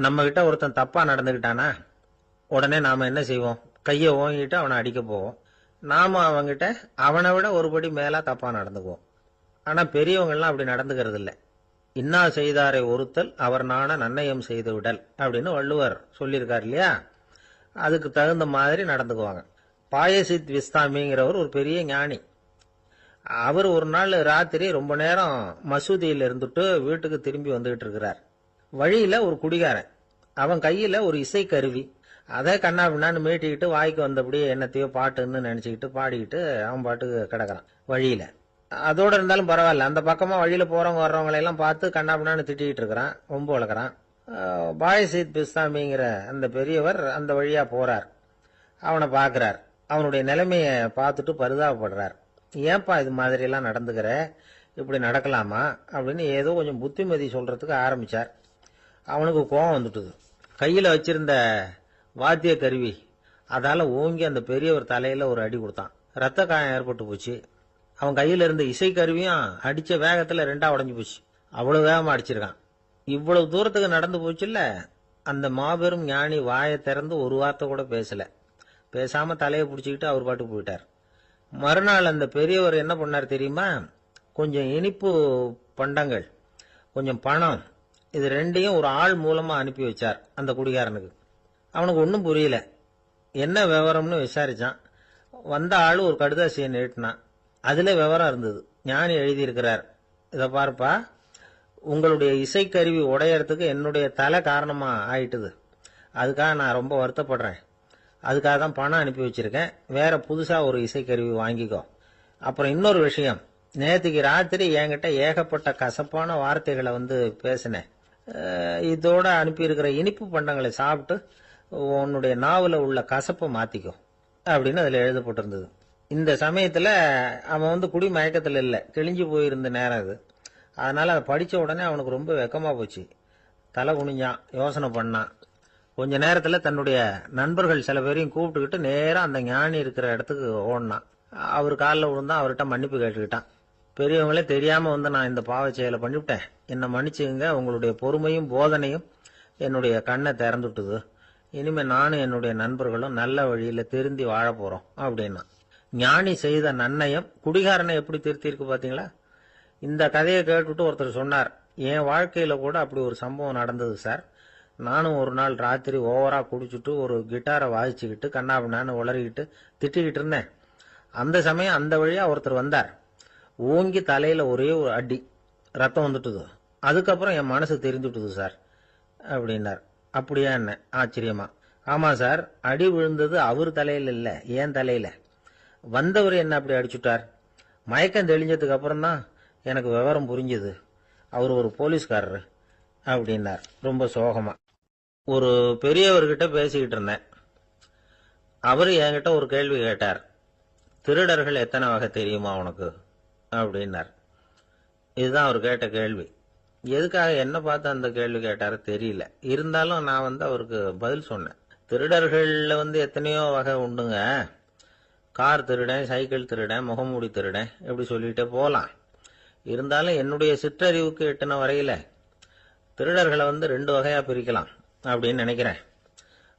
நம்ம கிட்ட ஒருத்தன் தப்பா நடந்துக்கிட்டானா உடனே நாம என்ன செய்வோம்? கையை ஓங்கிட்டு அவனை அடிக்க போவோம். நாம அவங்கிட்ட அவனை விட ஒருபடி மேலா தப்பா நடந்துக்குவோம். ஆனா பெரியவங்கெல்லாம் அப்படி நடந்துக்கிறது இல்லை. இன்னா செய்தாரை ஒருத்தல் அவர் நாண நன்னயம் செய்து விடல் அப்படின்னு வள்ளுவர் சொல்லியிருக்கார் இல்லையா? அதுக்கு தகுந்த மாதிரி நடந்துக்குவாங்க. பாயசித் விஸ்தாமிங்கிறவர் ஒரு பெரிய ஞானி. அவர் ஒரு நாள் ராத்திரி ரொம்ப நேரம் மசூதியில் இருந்துட்டு வீட்டுக்கு திரும்பி வந்துகிட்டு இருக்கிறார். வழியில ஒரு குடிகாரன், அவன் கையில ஒரு இசைக்கருவி, அதை கண்ணா பின்னான்னு மீட்டிக்கிட்டு வாய்க்கு வந்தபடியே என்னத்தையோ பாட்டுன்னு நினைச்சுக்கிட்டு பாடிக்கிட்டு அவன் பாட்டுக்கு கிடக்குறான் வழியில. அதோட இருந்தாலும் பரவாயில்ல, அந்த பக்கமா வழியில போறவங்க வர்றவங்களை எல்லாம் பார்த்து கண்ணா பின்னான்னு திட்டிகிட்டு இருக்கிறான், ரொம்ப வளர்க்குறான். பாயசித் பிஸ்தாமிங்கிற அந்த பெரியவர் அந்த வழியா போறார். அவனை பார்க்கிறார். அவனுடைய நிலைமைய பார்த்துட்டு பரிதாபப்படுறார். ஏன்பா இது மாதிரி எல்லாம் நடந்துக்கிற, இப்படி நடக்கலாமா அப்படின்னு ஏதோ கொஞ்சம் புத்திமதி சொல்றதுக்கு ஆரம்பிச்சார். அவனுக்கு கோபம் வந்துட்டுது. கையில வச்சிருந்த வாத்திய கருவி அதால ஓங்கி அந்த பெரியவர் தலையில ஒரு அடி கொடுத்தான். ரத்த காயம் ஏற்பட்டு போச்சு. அவன் கையில இருந்த இசை கருவியும் அடிச்ச வேகத்துல ரெண்டா உடஞ்சு போச்சு. அவ்வளவு வேகமா அடிச்சிருக்கான். இவ்வளவு தூரத்துக்கு நடந்து போச்சுல்ல. அந்த மாபெரும் ஞானி வாயை திறந்து ஒரு வார்த்தை கூட பேசல. பேசாம தலையை பிடிச்சிக்கிட்டு அவர் பாட்டுக்கு போயிட்டார். மறுநாள் அந்த பெரியவர் என்ன பண்ணார் தெரியுமா? கொஞ்சம் இனிப்பு பண்டங்கள், கொஞ்சம் பணம், இது ரெண்டையும் ஒரு ஆள் மூலமா அனுப்பி வச்சார் அந்த குடிகாரனுக்கு. அவனுக்கு ஒன்றும் புரியல. என்ன விவரம்னு விசாரிச்சான். வந்த ஆளு ஒரு கடுதாசியை நீட்டினான். அதுல விவரம் இருந்தது. ஞானி எழுதியிருக்கிறார், இதை பார்ப்பா, உங்களுடைய இசைக்கருவி உடையறதுக்கு என்னுடைய தலை காரணமா ஆயிட்டுது. அதுக்காக நான் ரொம்ப வருத்தப்படுறேன். அதுக்காக தான் பணம் அனுப்பி வச்சிருக்கேன். வேற புதுசா ஒரு இசைக்கருவி வாங்கிக்கோ. அப்புறம் இன்னொரு விஷயம், நேற்றுக்கு ராத்திரி என்கிட்ட ஏகப்பட்ட கசப்பான வார்த்தைகளை பேசினேன். இதோட அனுப்பியிருக்கிற இனிப்பு பண்டங்களை சாப்பிட்டு உன்னுடைய நாவல உள்ள கசப்பை மாத்திக்கோ அப்படின்னு அதுல எழுதப்பட்டிருந்தது. இந்த சமயத்துல அவன் குடி மயக்கத்துல இல்லை, கிழிஞ்சு போயிருந்த நேரம் அது. அதனால அதை படிச்ச உடனே அவனுக்கு ரொம்ப வெக்கமா போச்சு. தலை குனிஞ்சான், யோசனை பண்ணான். கொஞ்ச நேரத்துல தன்னுடைய நண்பர்கள் சில பேரையும் கூப்பிட்டுக்கிட்டு நேரம் அந்த ஞானி இருக்கிற இடத்துக்கு ஓடினான். அவர் காலில் விழுந்தான். அவர்கிட்ட மன்னிப்பு கேட்டுக்கிட்டான். பெரியவங்களே தெரியாம நான் இந்த பாவ செயலை பண்ணிவிட்டேன், என்னை மன்னிச்சுங்க. உங்களுடைய பொறுமையும் போதனையும் என்னுடைய கண்ணை திறந்துட்டுது. இனிமே நானும் என்னுடைய நண்பர்களும் நல்ல வழியில திருந்தி வாழ போறோம் அப்படின்னா. ஞானி செய்த நன்னயம் குடிகாரனை எப்படி திருத்திருக்கு பாத்தீங்களா? இந்த கதையை கேட்டுட்டு ஒருத்தர் சொன்னார், என் வாழ்க்கையில கூட அப்படி ஒரு சம்பவம் நடந்தது சார். நானும் ஒரு நாள் ராத்திரி ஓவரா குடிச்சுட்டு ஒரு கிட்டாரை வாசிச்சுக்கிட்டு கண்ணாபின்னான்னு உளறிக்கிட்டு திட்டிக்கிட்டு இருந்தேன். அந்த சமயம் அந்த வழியா ஒருத்தர் வந்தார். ஓங்கி தலையில ஒரே ஒரு அடி, ரத்தம் வந்துட்டுது. அதுக்கப்புறம் என் மனசு தெரிஞ்சுட்டுது சார் அப்படின்னார். அப்படியா என்ன ஆச்சரியமா? ஆமா சார், அடி விழுந்தது அவர் தலையில இல்ல, என் தலையில. வந்தவர் என்ன அப்படி அடிச்சுட்டார். மயக்கம் தெளிஞ்சதுக்கு அப்புறம் தான் எனக்கு விவரம் புரிஞ்சது. அவர் ஒரு போலீஸ்காரரு அப்படின்னார் ரொம்ப சோகமா. ஒரு பெரியவர்கிட்ட பேசிக்கிட்டு இருந்தேன். அவரு என்கிட்ட ஒரு கேள்வி கேட்டார். திருடர்கள் எத்தனை வகை தெரியுமா உனக்கு அப்படின்னார். இதுதான் அவர் கேட்ட கேள்வி. எதுக்காக என்ன பார்த்து அந்த கேள்வி கேட்டாரு தெரியல. இருந்தாலும் நான் அவருக்கு பதில் சொன்னேன். திருடர்கள்ல எத்தனையோ வகை உண்டுங்க. கார் திருடன், சைக்கிள் திருடன், முகமூடி திருடன், எப்படி சொல்லிட்டே போலாம். இருந்தாலும் என்னுடைய சிற்றறிவுக்கு எட்டின வரையில திருடர்களை ரெண்டு வகையா பிரிக்கலாம் அப்படின்னு நினைக்கிறேன்.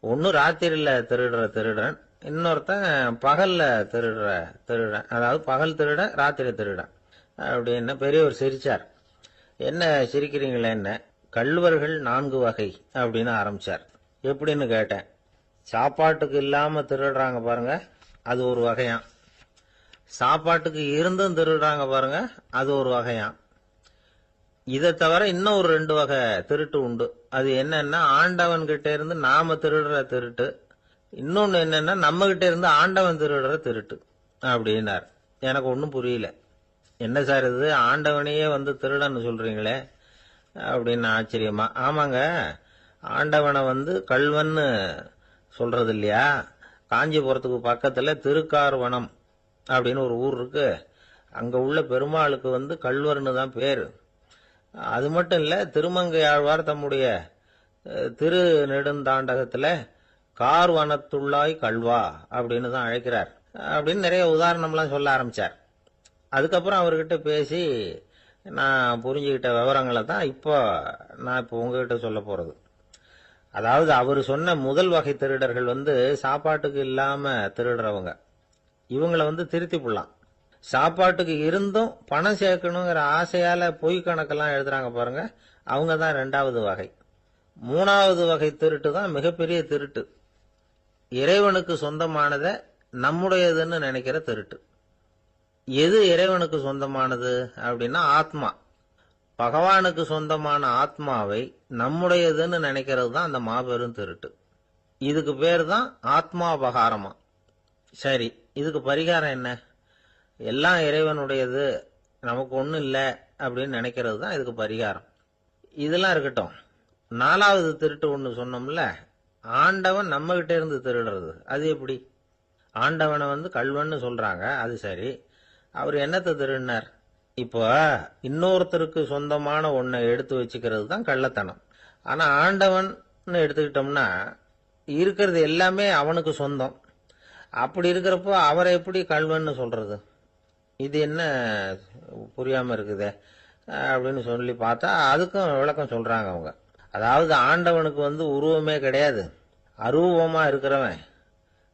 ஒன்னு ராத்திரியில திருடுற திருடன், இன்னொருத்தன் பகல்ல திருடுற திருடன். அதாவது பகல் திருடன், ராத்திரி திருடன் அப்படின்னு. பெரியவர் சிரிச்சார். என்ன சிரிக்கிறீங்களே என்ன? கள்வர்கள் 4 வகை அப்படின்னு ஆரம்பிச்சார். எப்படின்னு கேட்டேன். சாப்பாட்டுக்கு இல்லாம திருடுறாங்க பாருங்க, அது ஒரு வகையாம். சாப்பாட்டுக்கு இருந்தும் திருடுறாங்க பாருங்க, அது ஒரு வகையாம். இதை தவிர இன்னும் ஒரு 2 வகை திருட்டு உண்டு. அது என்னன்னா, ஆண்டவன் கிட்ட இருந்து நாம திருடுற திருட்டு. இன்னொன்னு என்னன்னா, நம்ம கிட்ட இருந்து ஆண்டவன் திருடுற திருட்டு அப்படின்னார். எனக்கு ஒன்னும் புரியல. என்ன சார் இது, ஆண்டவனையே திருடன்னு சொல்றீங்களே அப்படின்னு ஆச்சரியமா. ஆமாங்க, ஆண்டவனை கள்வன்னு சொல்றது இல்லையா? காஞ்சிபுரத்துக்கு பக்கத்துல திருக்கார்வனம் அப்படின்னு ஒரு ஊர் இருக்கு. அங்க உள்ள பெருமாளுக்கு கள்வர்னு தான் பேரு. அது மட்டும் இல்ல, திருமங்கை ஆழ்வார் தம்முடைய திரு நெடுந்தாண்டகத்துல கார்வனத்துள்ளாய் கள்வா அப்படின்னு தான் அழைக்கிறார் அப்படின்னு நிறைய உதாரணம்லாம் சொல்ல ஆரம்பிச்சார். அதுக்கப்புறம் அவர்கிட்ட பேசி நான் புரிஞ்சுக்கிட்ட விவரங்களை தான் நான் இப்போ உங்ககிட்ட சொல்ல போறது. அதாவது அவர் சொன்ன முதல் வகை திருடர்கள் சாப்பாட்டுக்கு இல்லாம திருடுறவங்க. இவங்கள திருத்தி போடலாம். சாப்பாட்டுக்கு இருந்தும் பணம் சேர்க்கணுங்கிற ஆசையால பொய் கணக்கெல்லாம் எழுதுறாங்க பாருங்க, அவங்க தான் 2வது வகை. 3வது வகை திருட்டு தான் மிகப்பெரிய திருட்டு. இறைவனுக்கு சொந்தமானதை நம்முடையதுன்னு நினைக்கிற திருட்டு. எது இறைவனுக்கு சொந்தமானது அப்படின்னா ஆத்மா. பகவானுக்கு சொந்தமான ஆத்மாவை நம்முடையதுன்னு நினைக்கிறது தான் அந்த மாபெரும் திருட்டு. இதுக்கு பேர் தான் ஆத்மாபகாரமா. சரி, இதுக்கு பரிகாரம் என்ன? எல்லாம் இறைவனுடையது, நமக்கு ஒன்றும் இல்லை அப்படின்னு நினைக்கிறது தான் இதுக்கு பரிகாரம். இதெல்லாம் இருக்கட்டும். 4வது திருட்டு ஒன்று சொன்னோம்ல, ஆண்டவன் நம்ம கிட்ட இருந்து திருடுறது. அது எப்படி? ஆண்டவனை கள்வன்னு சொல்றாங்க, அது சரி. அவர் என்னத்தை திருடினார்? இப்போ இன்னொருத்தருக்கு சொந்தமான ஒன்றை எடுத்து வச்சுக்கிறது தான் கள்ளத்தனம். ஆனா ஆண்டவன் எடுத்துக்கிட்டோம்னா இருக்கிறது எல்லாமே அவனுக்கு சொந்தம். அப்படி இருக்கிறப்போ அவரை எப்படி கள்வன்னு சொல்றது? இது என்ன புரியாம இருக்குதே அப்படின்னு சொல்லி பார்த்தா அதுக்கும் விளக்கம் சொல்றாங்க அவங்க. அதாவது ஆண்டவனுக்கு உருவமே கிடையாது, அரூபமா இருக்கிறவன்,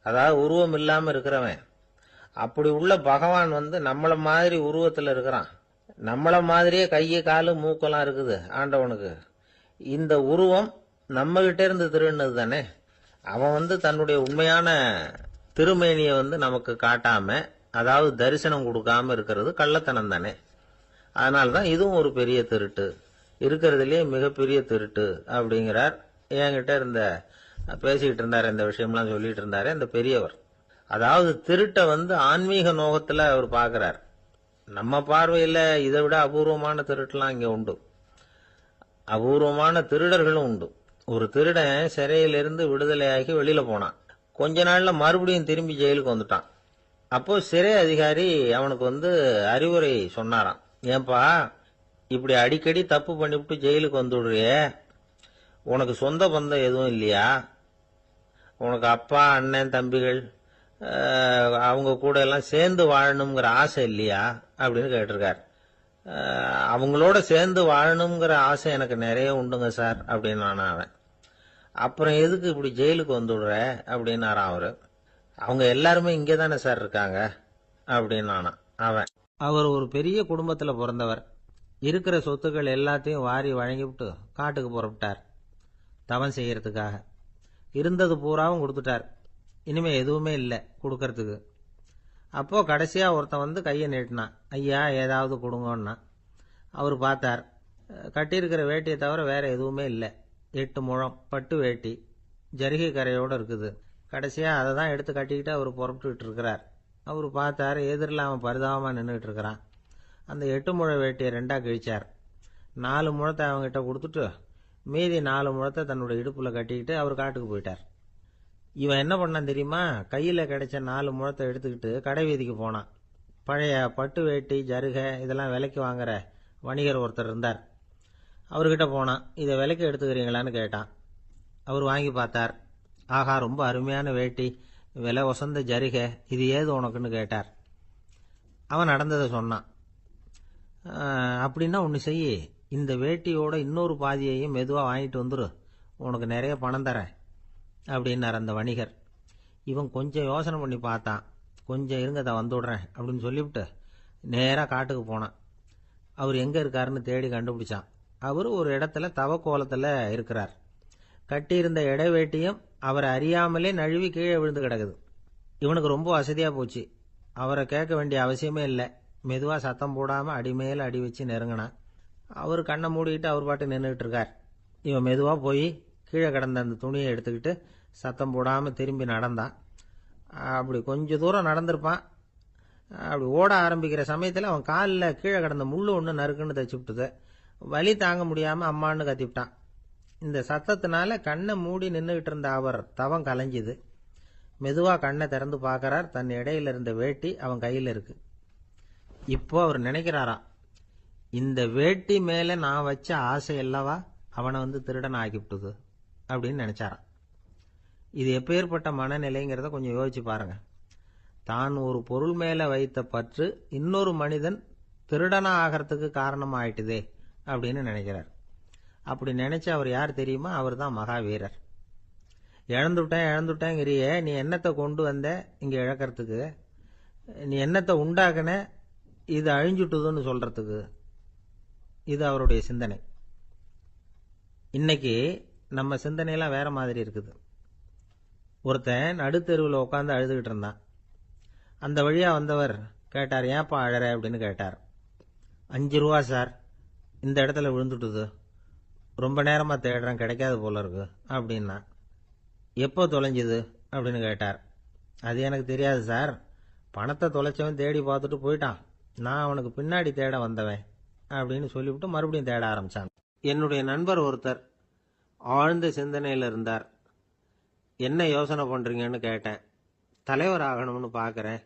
அதாவது உருவம் இல்லாம இருக்கிறவன். அப்படி உள்ள பகவான் நம்மள மாதிரி உருவத்துல இருக்கிறான். நம்மள மாதிரியே கையை காலு மூக்கெல்லாம் இருக்குது ஆண்டவனுக்கு. இந்த உருவம் நம்ம கிட்ட இருந்து திருடினது தானே. அவன் தன்னுடைய உண்மையான திருமேனியை நமக்கு காட்டாம, அதாவது தரிசனம் கொடுக்காம இருக்கிறது கள்ளத்தனம் தானே. அதனால்தான் இதுவும் ஒரு பெரிய திருட்டு, இருக்கிறதுலயே மிகப்பெரிய திருட்டு அப்படிங்கிறார். என்கிட்ட பேசிக்கிட்டு இருந்தாரு, இந்த விஷயம்லாம் சொல்லிட்டு இருந்தாரு அந்த பெரியவர். அதாவது திருட்ட ஆன்மீக நோகத்துல அவர் பார்க்கிறார். நம்ம பார்வையில இதை விட அபூர்வமான திருட்டுலாம் இங்க உண்டு. அபூர்வமான திருடர்களும் உண்டு. ஒரு திருடன் சிறையிலிருந்து விடுதலையாகி வெளியில போனான். கொஞ்ச நாள்ல மறுபடியும் திரும்பி ஜெயிலுக்கு வந்துட்டான். அப்போ சிறை அதிகாரி அவனுக்கு அறிவுரை சொன்னாராம். ஏன்பா இப்படி அடிக்கடி தப்பு பண்ணிவிட்டு ஜெயிலுக்கு வந்துடுறியே, உனக்கு சொந்த பந்தம் எதுவும் இல்லையா? உனக்கு அப்பா அண்ணன் தம்பிகள் அவங்க கூட எல்லாம் சேர்ந்து வாழணுங்கிற ஆசை இல்லையா அப்படின்னு கேட்டிருக்கார். அவங்களோட சேர்ந்து வாழணுங்கிற ஆசை எனக்கு நிறைய உண்டுங்க சார் அப்படின்னு அவன். அப்புறம் எதுக்கு இப்படி ஜெயிலுக்கு வந்துடுற அப்படின்னாராம் அவரு. அவங்க எல்லாருமே இங்கே தானே சார் இருக்காங்க அப்படின்னு அவன். அவர் ஒரு பெரிய குடும்பத்துல பிறந்தவர். இருக்கிற சொத்துக்கள் எல்லாத்தையும் வாரி வழங்கிவிட்டு காட்டுக்கு புறப்பட்டார் தவம் செய்யறதுக்காக. இருந்தது பூராவும் கொடுத்துட்டார். இனிமே எதுவுமே இல்லை கொடுக்கறதுக்கு. அப்போ கடைசியா ஒருத்தன் கையை நீட்டினான். ஐயா ஏதாவது கொடுங்கன்னா. அவர் பார்த்தார். கட்டியிருக்கிற வேட்டியை தவிர வேற எதுவுமே இல்லை. 8 முழம் பட்டு வேட்டி, ஜரிகை கரையோடு இருக்குது. கடைசியா அதை தான் எடுத்து கட்டிக்கிட்டு அவர் புறப்பட்டுக்கிட்டு இருக்கிறார். அவர் பார்த்தார், எதிரில் அவன் பரிதாபமா நின்றுட்டு இருக்கிறான். அந்த 8 முழ வேட்டியை 2ஆ கிழிச்சார். 4 முழத்தை அவங்ககிட்ட கொடுத்துட்டு மீதி 4 முழத்தை தன்னுடைய இடுப்புல கட்டிக்கிட்டு அவர் காட்டுக்கு போயிட்டார். இவன் என்ன பண்ணான் தெரியுமா? கையில கிடைச்ச 4 முழத்தை எடுத்துக்கிட்டு கடை வீதிக்கு போனான். பழைய பட்டு வேட்டி ஜருகை இதெல்லாம் விலைக்கு வாங்குற வணிகர் ஒருத்தர் இருந்தார். அவர்கிட்ட போனான். இதை விலைக்கு எடுத்துக்கிறீங்களான்னு கேட்டான். அவர் வாங்கி பார்த்தார். ஆகா, ரொம்ப அருமையான வேட்டி, விலை வசந்த ஜருகை, இது ஏது உனக்குன்னு கேட்டார். அவன் நடந்ததை சொன்னான். அப்படின்னா ஒன்று செய்யி, இந்த வேட்டியோட இன்னொரு பாதியையும் மெதுவாக வாங்கிட்டு வந்துரு, உனக்கு நிறைய பணம் தரேன் அப்படின்னார் அந்த வணிகர். இவன் கொஞ்சம் யோசனை பண்ணி பார்த்தான். கொஞ்சம் இருங்க, அதை வந்துவிடுறேன் அப்படின்னு சொல்லிவிட்டு நேராக காட்டுக்கு போனான். அவர் எங்கே இருக்காருன்னு தேடி கண்டுபிடிச்சான். அவர் ஒரு இடத்துல தவக்கோலத்தில் இருக்கிறார். கட்டியிருந்த இடைவேட்டியும் அவரை அறியாமலே நழுவி கீழே விழுந்து கிடக்குது. இவனுக்கு ரொம்ப வசதியாக போச்சு. அவரை கேட்க வேண்டிய அவசியமே இல்லை. மெதுவாக சத்தம் போடாமல் அடிமேல் அடி வச்சு நெருங்கினான். அவர் கண்ணை மூடிக்கிட்டு அவர் பாட்டு நின்றுக்கிட்டு இருக்கார். இவன் மெதுவாக போய் கீழே கிடந்த அந்த துணியை எடுத்துக்கிட்டு சத்தம் போடாமல் திரும்பி நடந்தான். அப்படி கொஞ்சம் தூரம் நடந்திருப்பான். அப்படி ஓட ஆரம்பிக்கிற சமயத்தில் அவன் காலில் கீழே கிடந்த முள்ளு ஒன்று நறுக்குன்னு தைச்சு விட்டுது. வலி தாங்க முடியாமல் அம்மான்னு கத்திவிட்டான். இந்த சத்தத்தினால கண்ணை மூடி நின்றுகிட்டு இருந்த அவர் தவம் கலைஞ்சுது. மெதுவாக கண்ணை திறந்து பார்க்கறார். தன் இடையில இருந்த வேட்டி அவன் கையில் இருக்கு. இப்போ அவர் நினைக்கிறாராம், இந்த வேட்டி மேல நான் வச்ச ஆசை அல்லவா அவனை திருடன் ஆக்கிவிட்டுது அப்படின்னு நினைச்சாராம். இது எப்பேற்பட்ட மனநிலைங்கிறத கொஞ்சம் யோசிச்சு பாருங்க. தான் ஒரு பொருள் மேல வைத்த பற்று இன்னொரு மனிதன் திருடனா ஆகிறதுக்கு காரணம் ஆயிட்டுதே அப்படின்னு நினைக்கிறார். அப்படி நினைச்ச அவர் யார் தெரியுமா? அவர் தான் மகாவீரர். இழந்துட்டேங்கிறியே, நீ என்னத்தை கொண்டு வந்த இங்க இழக்கிறதுக்கு? நீ என்னத்தை உண்டாக்குன இது அழிஞ்சுட்டுதுன்னு சொல்றதுக்கு? இது அவருடைய சிந்தனை. இன்னைக்கு நம்ம சிந்தனையெல்லாம் வேற மாதிரி இருக்குது. ஒருத்தன் நடுத்தெருவில் உட்காந்து அழுதுகிட்டு இருந்தான். அந்த வழியா வந்தவர் கேட்டார், ஏன்ப்பா அழற அப்படின்னு கேட்டார். 5 ரூபா சார், இந்த இடத்துல விழுந்துட்டுது, ரொம்ப நேரமா தேடுறேன், கிடைக்காது போல இருக்கு அப்படின்னா. எப்போ தொலைஞ்சுது அப்படின்னு கேட்டார். அது எனக்கு தெரியாது சார், பணத்தை தொலைச்சவன் தேடி பார்த்துட்டு போயிட்டான், நான் அவனுக்கு பின்னாடி தேட வந்தவன் அப்படின்னு சொல்லிவிட்டு மறுபடியும் தேட ஆரம்பிச்சான். என்னுடைய நண்பர் ஒருத்தர் ஆழ்ந்த சிந்தனையில் இருந்தார். என்ன யோசனை பண்றீங்கன்னு கேட்டேன். தலைவர் ஆகணும்னு பார்க்குறேன்,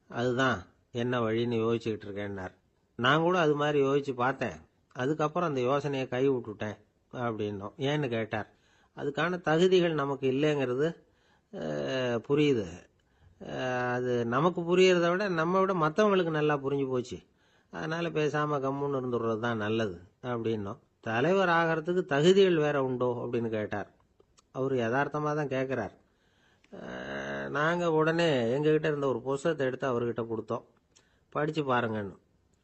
அதுதான் என்ன வழின்னு யோசிச்சுக்கிட்டு இருக்கேன்னார். நான் கூட அது மாதிரி யோசிச்சு பார்த்தேன், அதுக்கப்புறம் அந்த யோசனையை கை விட்டுட்டேன் அப்படின்னோம். ஏன்னு கேட்டார். அதுக்கான தகுதிகள் நமக்கு இல்லைங்கிறது புரியுது. அது நமக்கு புரியறத விட நம்ம விட மற்றவங்களுக்கு நல்லா புரிஞ்சு போச்சு, அதனால பேசாம கம்முன்னு இருந்துடுறது தான் நல்லது அப்படின்னோம். தலைவர் ஆகிறதுக்கு தகுதிகள் வேற உண்டோ அப்படின்னு கேட்டார். அவர் யதார்த்தமாக தான் கேட்குறார். நாங்கள் உடனே எங்ககிட்ட இருந்த ஒரு புஸ்தகத்தை எடுத்து அவர்கிட்ட கொடுத்தோம், படித்து பாருங்கன்னு.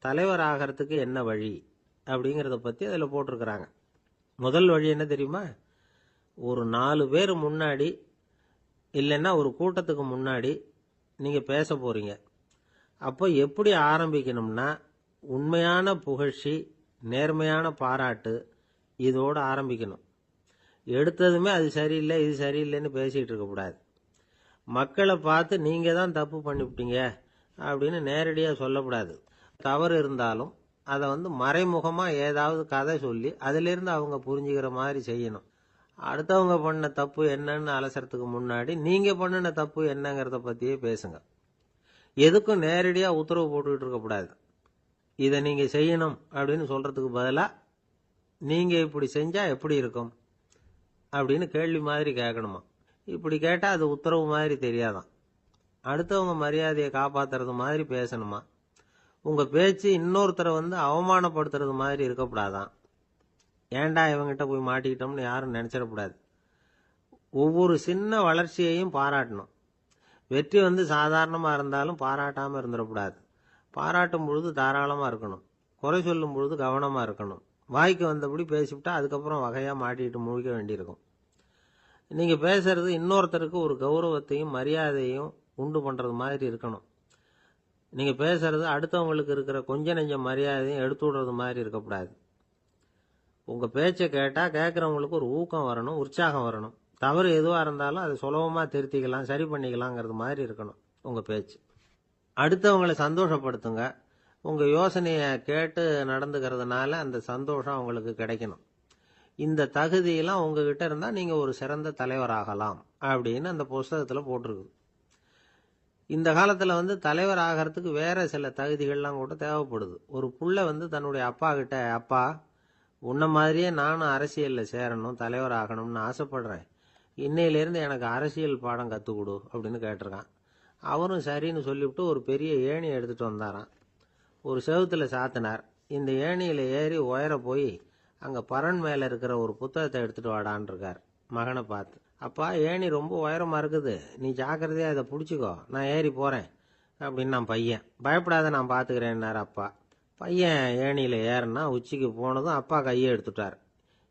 தலைவர் ஆகிறதுக்கு என்ன வழி அப்படிங்கிறத பற்றி அதில் போட்டிருக்கிறாங்க. முதல் வழி என்ன தெரியுமா? ஒரு 4 பேர் முன்னாடி இல்லைன்னா ஒரு கூட்டத்துக்கு முன்னாடி நீங்கள் பேச போகிறீங்க. அப்போ எப்படி ஆரம்பிக்கணும்னா, உண்மையான புகழ்ச்சி, நேர்மையான பாராட்டு, இதோடு ஆரம்பிக்கணும். எடுத்ததுமே அது சரியில்லை இது சரியில்லைன்னு பேசிகிட்டு இருக்கக்கூடாது. மக்களை பார்த்து நீங்கள் தான் தப்பு பண்ணிவிட்டீங்க அப்படின்னு நேரடியாக சொல்லக்கூடாது. தவறு இருந்தாலும் அதை மறைமுகமாக ஏதாவது கதை சொல்லி அதிலிருந்து அவங்க புரிஞ்சுக்கிற மாதிரி செய்யணும். அடுத்தவங்க பண்ண தப்பு என்னன்னு அலசறதுக்கு முன்னாடி நீங்கள் பண்ணின தப்பு என்னங்கிறத பற்றியே பேசுங்க. எதுக்கும் நேரடியாக உத்தரவு போட்டுக்கிட்டு இருக்கக்கூடாது. இதை நீங்கள் செய்யணும் அப்படின்னு சொல்கிறதுக்கு பதிலாக நீங்கள் இப்படி செஞ்சால் எப்படி இருக்கும் அப்படின்னு கேள்வி மாதிரி கேட்கணுமா. இப்படி கேட்டால் அது உத்தரவு மாதிரி தெரியாதான். அடுத்தவங்க மரியாதையை காப்பாற்றுறது மாதிரி பேசணுமா. உங்கள் பேச்சு இன்னொருத்தரை அவமானப்படுத்துறது மாதிரி இருக்கக்கூடாதான். ஏன்டா இவங்கிட்ட போய் மாட்டிக்கிட்டோம்னு யாரும் நினச்சிடக்கூடாது. ஒவ்வொரு சின்ன வளர்ச்சியையும் பாராட்டணும். வெற்றி சாதாரணமாக இருந்தாலும் பாராட்டாமல் இருந்துடக்கூடாது. பாராட்டும் பொழுது தாராளமாக இருக்கணும், குறை சொல்லும் பொழுது கவனமாக இருக்கணும். வாய்க்கு வந்தபடி பேசிவிட்டா அதுக்கப்புறம் வகையாக மாட்டிக்கிட்டு முழிக்க வேண்டியிருக்கும். நீங்கள் பேசுறது இன்னொருத்தருக்கு ஒரு கௌரவத்தையும் மரியாதையும் உண்டு பண்ணுறது மாதிரி இருக்கணும். நீங்கள் பேசுறது அடுத்தவங்களுக்கு இருக்கிற கொஞ்ச நெஞ்ச மரியாதையும் எடுத்து விடுறது மாதிரி இருக்கக்கூடாது. உங்கள் பேச்சை கேட்டால் கேட்குறவங்களுக்கு ஒரு ஊக்கம் வரணும், உற்சாகம் வரணும். தவறு எதுவாக இருந்தாலும் அதை சுலபமாக திருத்திக்கலாம், சரி பண்ணிக்கலாங்கிறது மாதிரி இருக்கணும் உங்கள் பேச்சு. அடுத்தவங்களை சந்தோஷப்படுத்துங்க. உங்கள் யோசனையை கேட்டு நடந்துக்கிறதுனால அந்த சந்தோஷம் அவங்களுக்கு கிடைக்கணும். இந்த தகுதியெல்லாம் உங்ககிட்ட இருந்தால் நீங்கள் ஒரு சிறந்த தலைவராகலாம் அப்படின்னு அந்த புஸ்தகத்தில் போட்டிருக்கு. இந்த காலத்தில் தலைவர் ஆகிறதுக்கு வேற சில தகுதிகள்லாம் கூட தேவைப்படுது. ஒரு புள்ள தன்னுடைய அப்பா கிட்ட, அப்பா உன்ன மாதிரியே நானும் அரசியலில் சேரணும், தலைவர் ஆகணும்னு ஆசைப்படுறேன், இன்னையிலேருந்து எனக்கு அரசியல் பாடம் கற்றுக் கொடு அப்படின்னு கேட்டிருக்கான். அவரும் சரின்னு சொல்லிவிட்டு ஒரு பெரிய ஏணியை எடுத்துகிட்டு வந்தாராம். ஒரு செவுத்தில் சாத்தினார். இந்த ஏணியில் ஏறி உயர போய் அங்கே பரன் மேலே இருக்கிற ஒரு புத்தகத்தை எடுத்துகிட்டு வாடான் இருக்கார். மகனை பார்த்து, அப்பா ஏணி ரொம்ப உயரமாக இருக்குது, நீ ஜாக்கிரதையாக இதை பிடிச்சிக்கோ, நான் ஏறி போகிறேன் அப்படின்னு. நான் பையன் பயப்படாத, நான் பார்த்துக்கிறேன்னார் அப்பா. பையன் ஏணியில் ஏறினா உச்சிக்கு போனதும் அப்பா கையை எடுத்துட்டார்.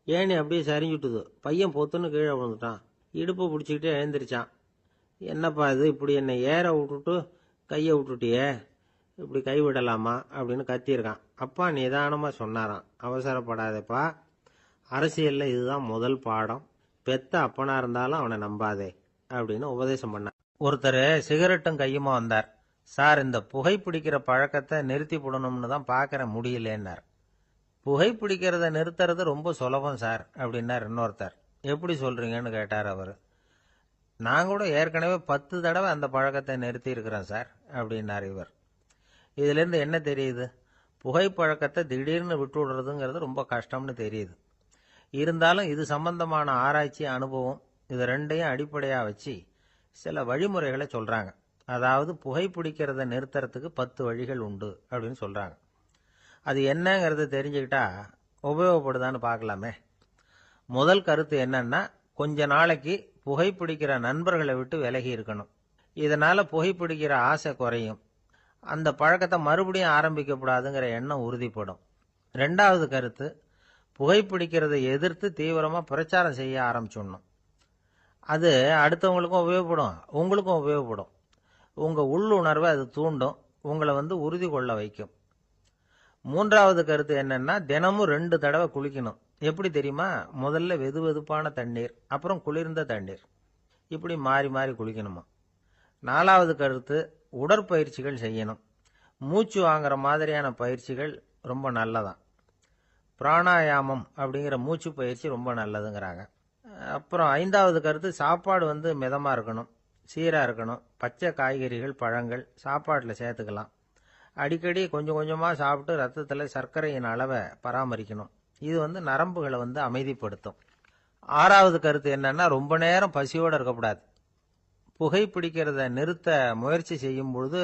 ஏணி அப்படியே சரிஞ்சுட்டுது. பையன் பொத்துன்னு கீழே விழுந்துட்டான். இடுப்பை பிடிச்சிக்கிட்டே எழுந்திரிச்சான். என்னப்பா இது, இப்படி என்னை ஏற விட்டுட்டு கையை விட்டுட்டியே, இப்படி கை விடலாமா அப்படின்னு கத்தியிருக்கான். அப்பா நிதானமாக சொன்னாராம், அவசரப்படாதேப்பா, அரசியலில் இதுதான் முதல் பாடம், பெத்த அப்பனா இருந்தாலும் அவனை நம்பாதே அப்படின்னு உபதேசம் பண்ணார். ஒருத்தர் சிகரெட்டும் கையுமா வந்தார். சார், இந்த புகைப்பிடிக்கிற பழக்கத்தை நிறுத்தி போடணும்னு தான் பார்க்குற, முடியலேன்னார். புகைப்பிடிக்கிறத நிறுத்துறது ரொம்ப சுலபம் சார் அப்படின்னார் இன்னொருத்தர். எப்படி சொல்றீங்கன்னு கேட்டார் அவர். நான் கூட ஏற்கனவே 10 தடவை அந்த பழக்கத்தை நிறுத்தி இருக்கிறேன் சார் அப்படின்னார் இவர். இதுலேருந்து என்ன தெரியுது? புகைப்பழக்கத்தை திடீர்னு விட்டு விடுறதுங்கிறது ரொம்ப கஷ்டம்னு தெரியுது. இருந்தாலும் இது சம்பந்தமான ஆராய்ச்சி, அனுபவம், இது ரெண்டையும் அடிப்படையாக வச்சு சில வழிமுறைகளை சொல்கிறாங்க. அதாவது புகைப்பிடிக்கிறத நிறுத்துறதுக்கு 10 வழிகள் உண்டு அப்படின்னு சொல்கிறாங்க. அது என்னங்கிறத தெரிஞ்சுக்கிட்டா உபயோகப்படுதான்னு பார்க்கலாமே. முதல் கருத்து என்னன்னா, கொஞ்ச நாளைக்கு புகைப்பிடிக்கிற நண்பர்களை விட்டு விலகி இருக்கணும். இதனால புகைப்பிடிக்கிற ஆசை குறையும். அந்த பழக்கத்தை மறுபடியும் ஆரம்பிக்கப்படாதுங்கிற எண்ணம் உறுதிப்படும். ரெண்டாவது கருத்து, புகைப்பிடிக்கிறதை எதிர்த்து தீவிரமா பிரச்சாரம் செய்ய ஆரம்பிச்சிடணும். அது அடுத்தவங்களுக்கும் உபயோகப்படும், உங்களுக்கும் உபயோகப்படும். உங்க உள்ளுணர்வை அது தூண்டும், உங்களை உறுதி கொள்ள வைக்கும். மூன்றாவது கருத்து என்னன்னா, தினமும் 2 தடவை குளிக்கணும். எப்படி தெரியுமா? முதல்ல வெது வெதுப்பான தண்ணீர், அப்புறம் குளிர்ந்த தண்ணீர், இப்படி மாறி மாறி குளிக்கணுமா. நாலாவது கருத்து, உடற்பயிற்சிகள் செய்யணும். மூச்சு வாங்குற மாதிரியான பயிற்சிகள் ரொம்ப நல்லதான். பிராணாயாமம் அப்படிங்கிற மூச்சு பயிற்சி ரொம்ப நல்லதுங்கிறாங்க. அப்புறம் ஐந்தாவது கருத்து, சாப்பாடு மிதமா இருக்கணும், சீரா இருக்கணும். பச்சை காய்கறிகள், பழங்கள் சாப்பாட்டில் சேர்த்துக்கலாம். அடிக்கடி கொஞ்சம் கொஞ்சமா சாப்பிட்டு ரத்தத்தில் சர்க்கரையின் அளவை பராமரிக்கணும். இது நரம்புகளை அமைதிப்படுத்தும். ஆறாவது கருத்து என்னன்னா, ரொம்ப நேரம் பசியோடு இருக்கக்கூடாது. புகைப்பிடிக்கிறத நிறுத்த முயற்சி செய்யும் பொழுது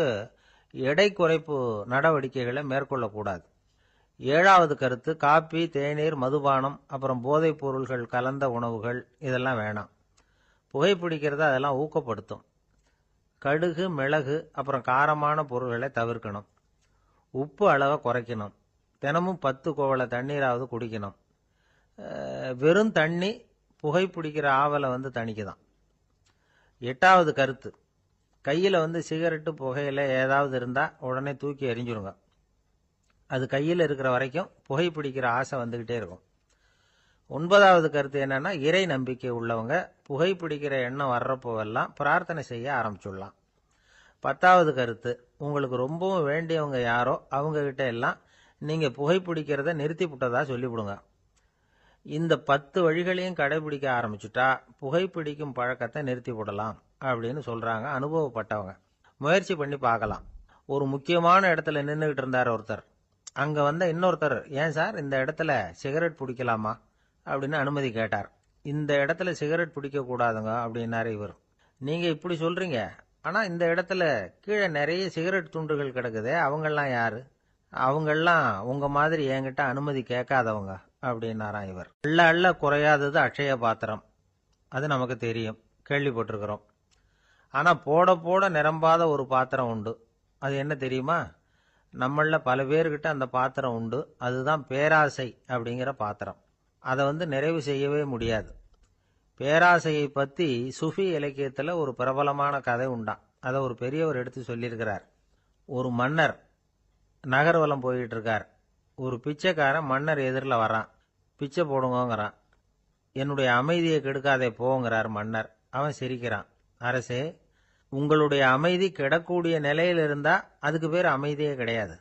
எடை குறைப்பு நடவடிக்கைகளை மேற்கொள்ளக்கூடாது. ஏழாவது கருத்து, காப்பி, தேநீர், மதுபானம், அப்புறம் போதைப் பொருள்கள் கலந்த உணவுகள் இதெல்லாம் வேணாம். புகைப்பிடிக்கிறத அதெல்லாம் ஊக்கப்படுத்தும். கடுகு, மிளகு, அப்புறம் காரமான பொருள்களை தவிர்க்கணும். உப்பு அளவை குறைக்கணும். தினமும் 10 குவளை தண்ணீராவது குடிக்கணும். வெறும் தண்ணி புகைப்பிடிக்கிற ஆவலை தணிக்குதான். எட்டாவது கருத்து, கையில் சிகரெட்டு, புகையில ஏதாவது இருந்தால் உடனே தூக்கி எறிஞ்சிருங்க. அது கையில் இருக்கிற வரைக்கும் புகைப்பிடிக்கிற ஆசை வந்துக்கிட்டே இருக்கும். ஒன்பதாவது கருத்து என்னன்னா, இறை நம்பிக்கை உள்ளவங்க புகைப்பிடிக்கிற எண்ணம் வர்றப்போவெல்லாம் பிரார்த்தனை செய்ய ஆரம்பிச்சுடலாம். 10வது கருத்து, உங்களுக்கு ரொம்பவும் வேண்டியவங்க யாரோ அவங்க கிட்ட எல்லாம் நீங்க புகைப்பிடிக்கிறத நிறுத்தி விட்டதா சொல்லிவிடுங்க. இந்த 10 வழிகளையும் கடைபிடிக்க ஆரம்பிச்சுட்டா புகைப்பிடிக்கும் பழக்கத்தை நிறுத்தி விடலாம் அப்படின்னு சொல்றாங்க அனுபவப்பட்டவங்க. முயற்சி பண்ணி பார்க்கலாம். ஒரு முக்கியமான இடத்துல நின்றுகிட்டு இருந்தார் ஒருத்தர். அங்க இன்னொருத்தர், ஏன் சார் இந்த இடத்துல சிகரெட் பிடிக்கலாமா அப்படின்னு அனுமதி கேட்டார். இந்த இடத்துல சிகரெட் பிடிக்க கூடாதுங்க அப்படின்னாரு இவர். நீங்க இப்படி சொல்றீங்க, ஆனா இந்த இடத்துல கீழே நிறைய சிகரெட் துண்டுகள் கிடக்குதே, அவங்கெல்லாம் யாரு? அவங்கெல்லாம் உங்க மாதிரி என்கிட்ட அனுமதி கேட்காதவங்க அப்படின்னாராம் இவர். அள்ள அள்ள குறையாதது அட்சய பாத்திரம், அது நமக்கு தெரியும், கேள்விப்பட்டிருக்கிறோம். ஆனா போட போட நிரம்பாத ஒரு பாத்திரம் உண்டு. அது என்ன தெரியுமா? நம்மள பல பேர்கிட்ட அந்த பாத்திரம் உண்டு. அதுதான் பேராசை அப்படிங்கிற பாத்திரம். அதை நிறைவு செய்யவே முடியாது. பேராசையை பத்தி சுஃபி இலக்கியத்துல ஒரு பிரபலமான கதை உண்டாம். அதை ஒரு பெரியவர் எடுத்து சொல்லியிருக்கிறார். ஒரு மன்னர் நகர்வலம் போயிட்டு இருக்கார். ஒரு பிச்சைக்காரன் மன்னர் எதிரில் வரான். பிச்சை போடுங்கிறான். என்னுடைய அமைதியை கெடுக்காதே போங்கிறார் மன்னர். அவன் சிரிக்கிறான். அரசே, உங்களுடைய அமைதி கெடக்கூடிய நிலையில் இருந்தா அதுக்கு பேர் அமைதியே கிடையாது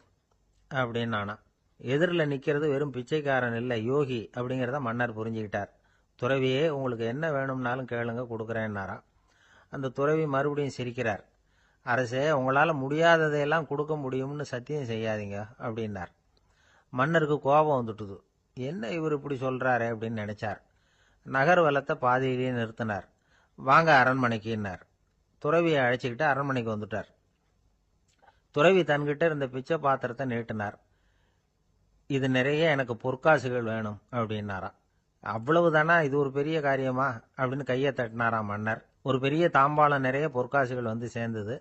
அப்படின்னு நானா. எதிரில் நிக்கிறது வெறும் பிச்சைக்காரன் இல்லை, யோகி அப்படிங்கிறத மன்னர் புரிஞ்சுக்கிட்டார். துறவியே, உங்களுக்கு என்ன வேணும்னாலும் கேளுங்க, கொடுக்குறேன்னாராம். அந்த துறவி மறுபடியும் சிரிக்கிறார். அரசே, உங்களால் முடியாததையெல்லாம் கொடுக்க முடியும்னு சத்தியம் செய்யாதீங்க அப்படின்னார். மன்னருக்கு கோபம் வந்துட்டுது. என்ன இவர் இப்படி சொல்றாரு அப்படின்னு நினைச்சார். நகர்வலத்தை பாதியிலேயே நிறுத்தினார். வாங்க அரண்மனைக்குன்னார். துறவியை அழைச்சிக்கிட்டு அரண்மனைக்கு வந்துட்டார். துறவி தன்கிட்ட இருந்த பிச்சை பாத்திரத்தை நீட்டினார். இது நிறைய எனக்கு பொற்காசுகள் வேணும் அப்படின்னாராம். அவ்வளவுதானா, இது ஒரு பெரிய காரியமா அப்படின்னு கையை தட்டினாராம் மன்னர். ஒரு பெரிய தாம்பாளம் நிறைய பொற்காசுகள் சேர்ந்தது.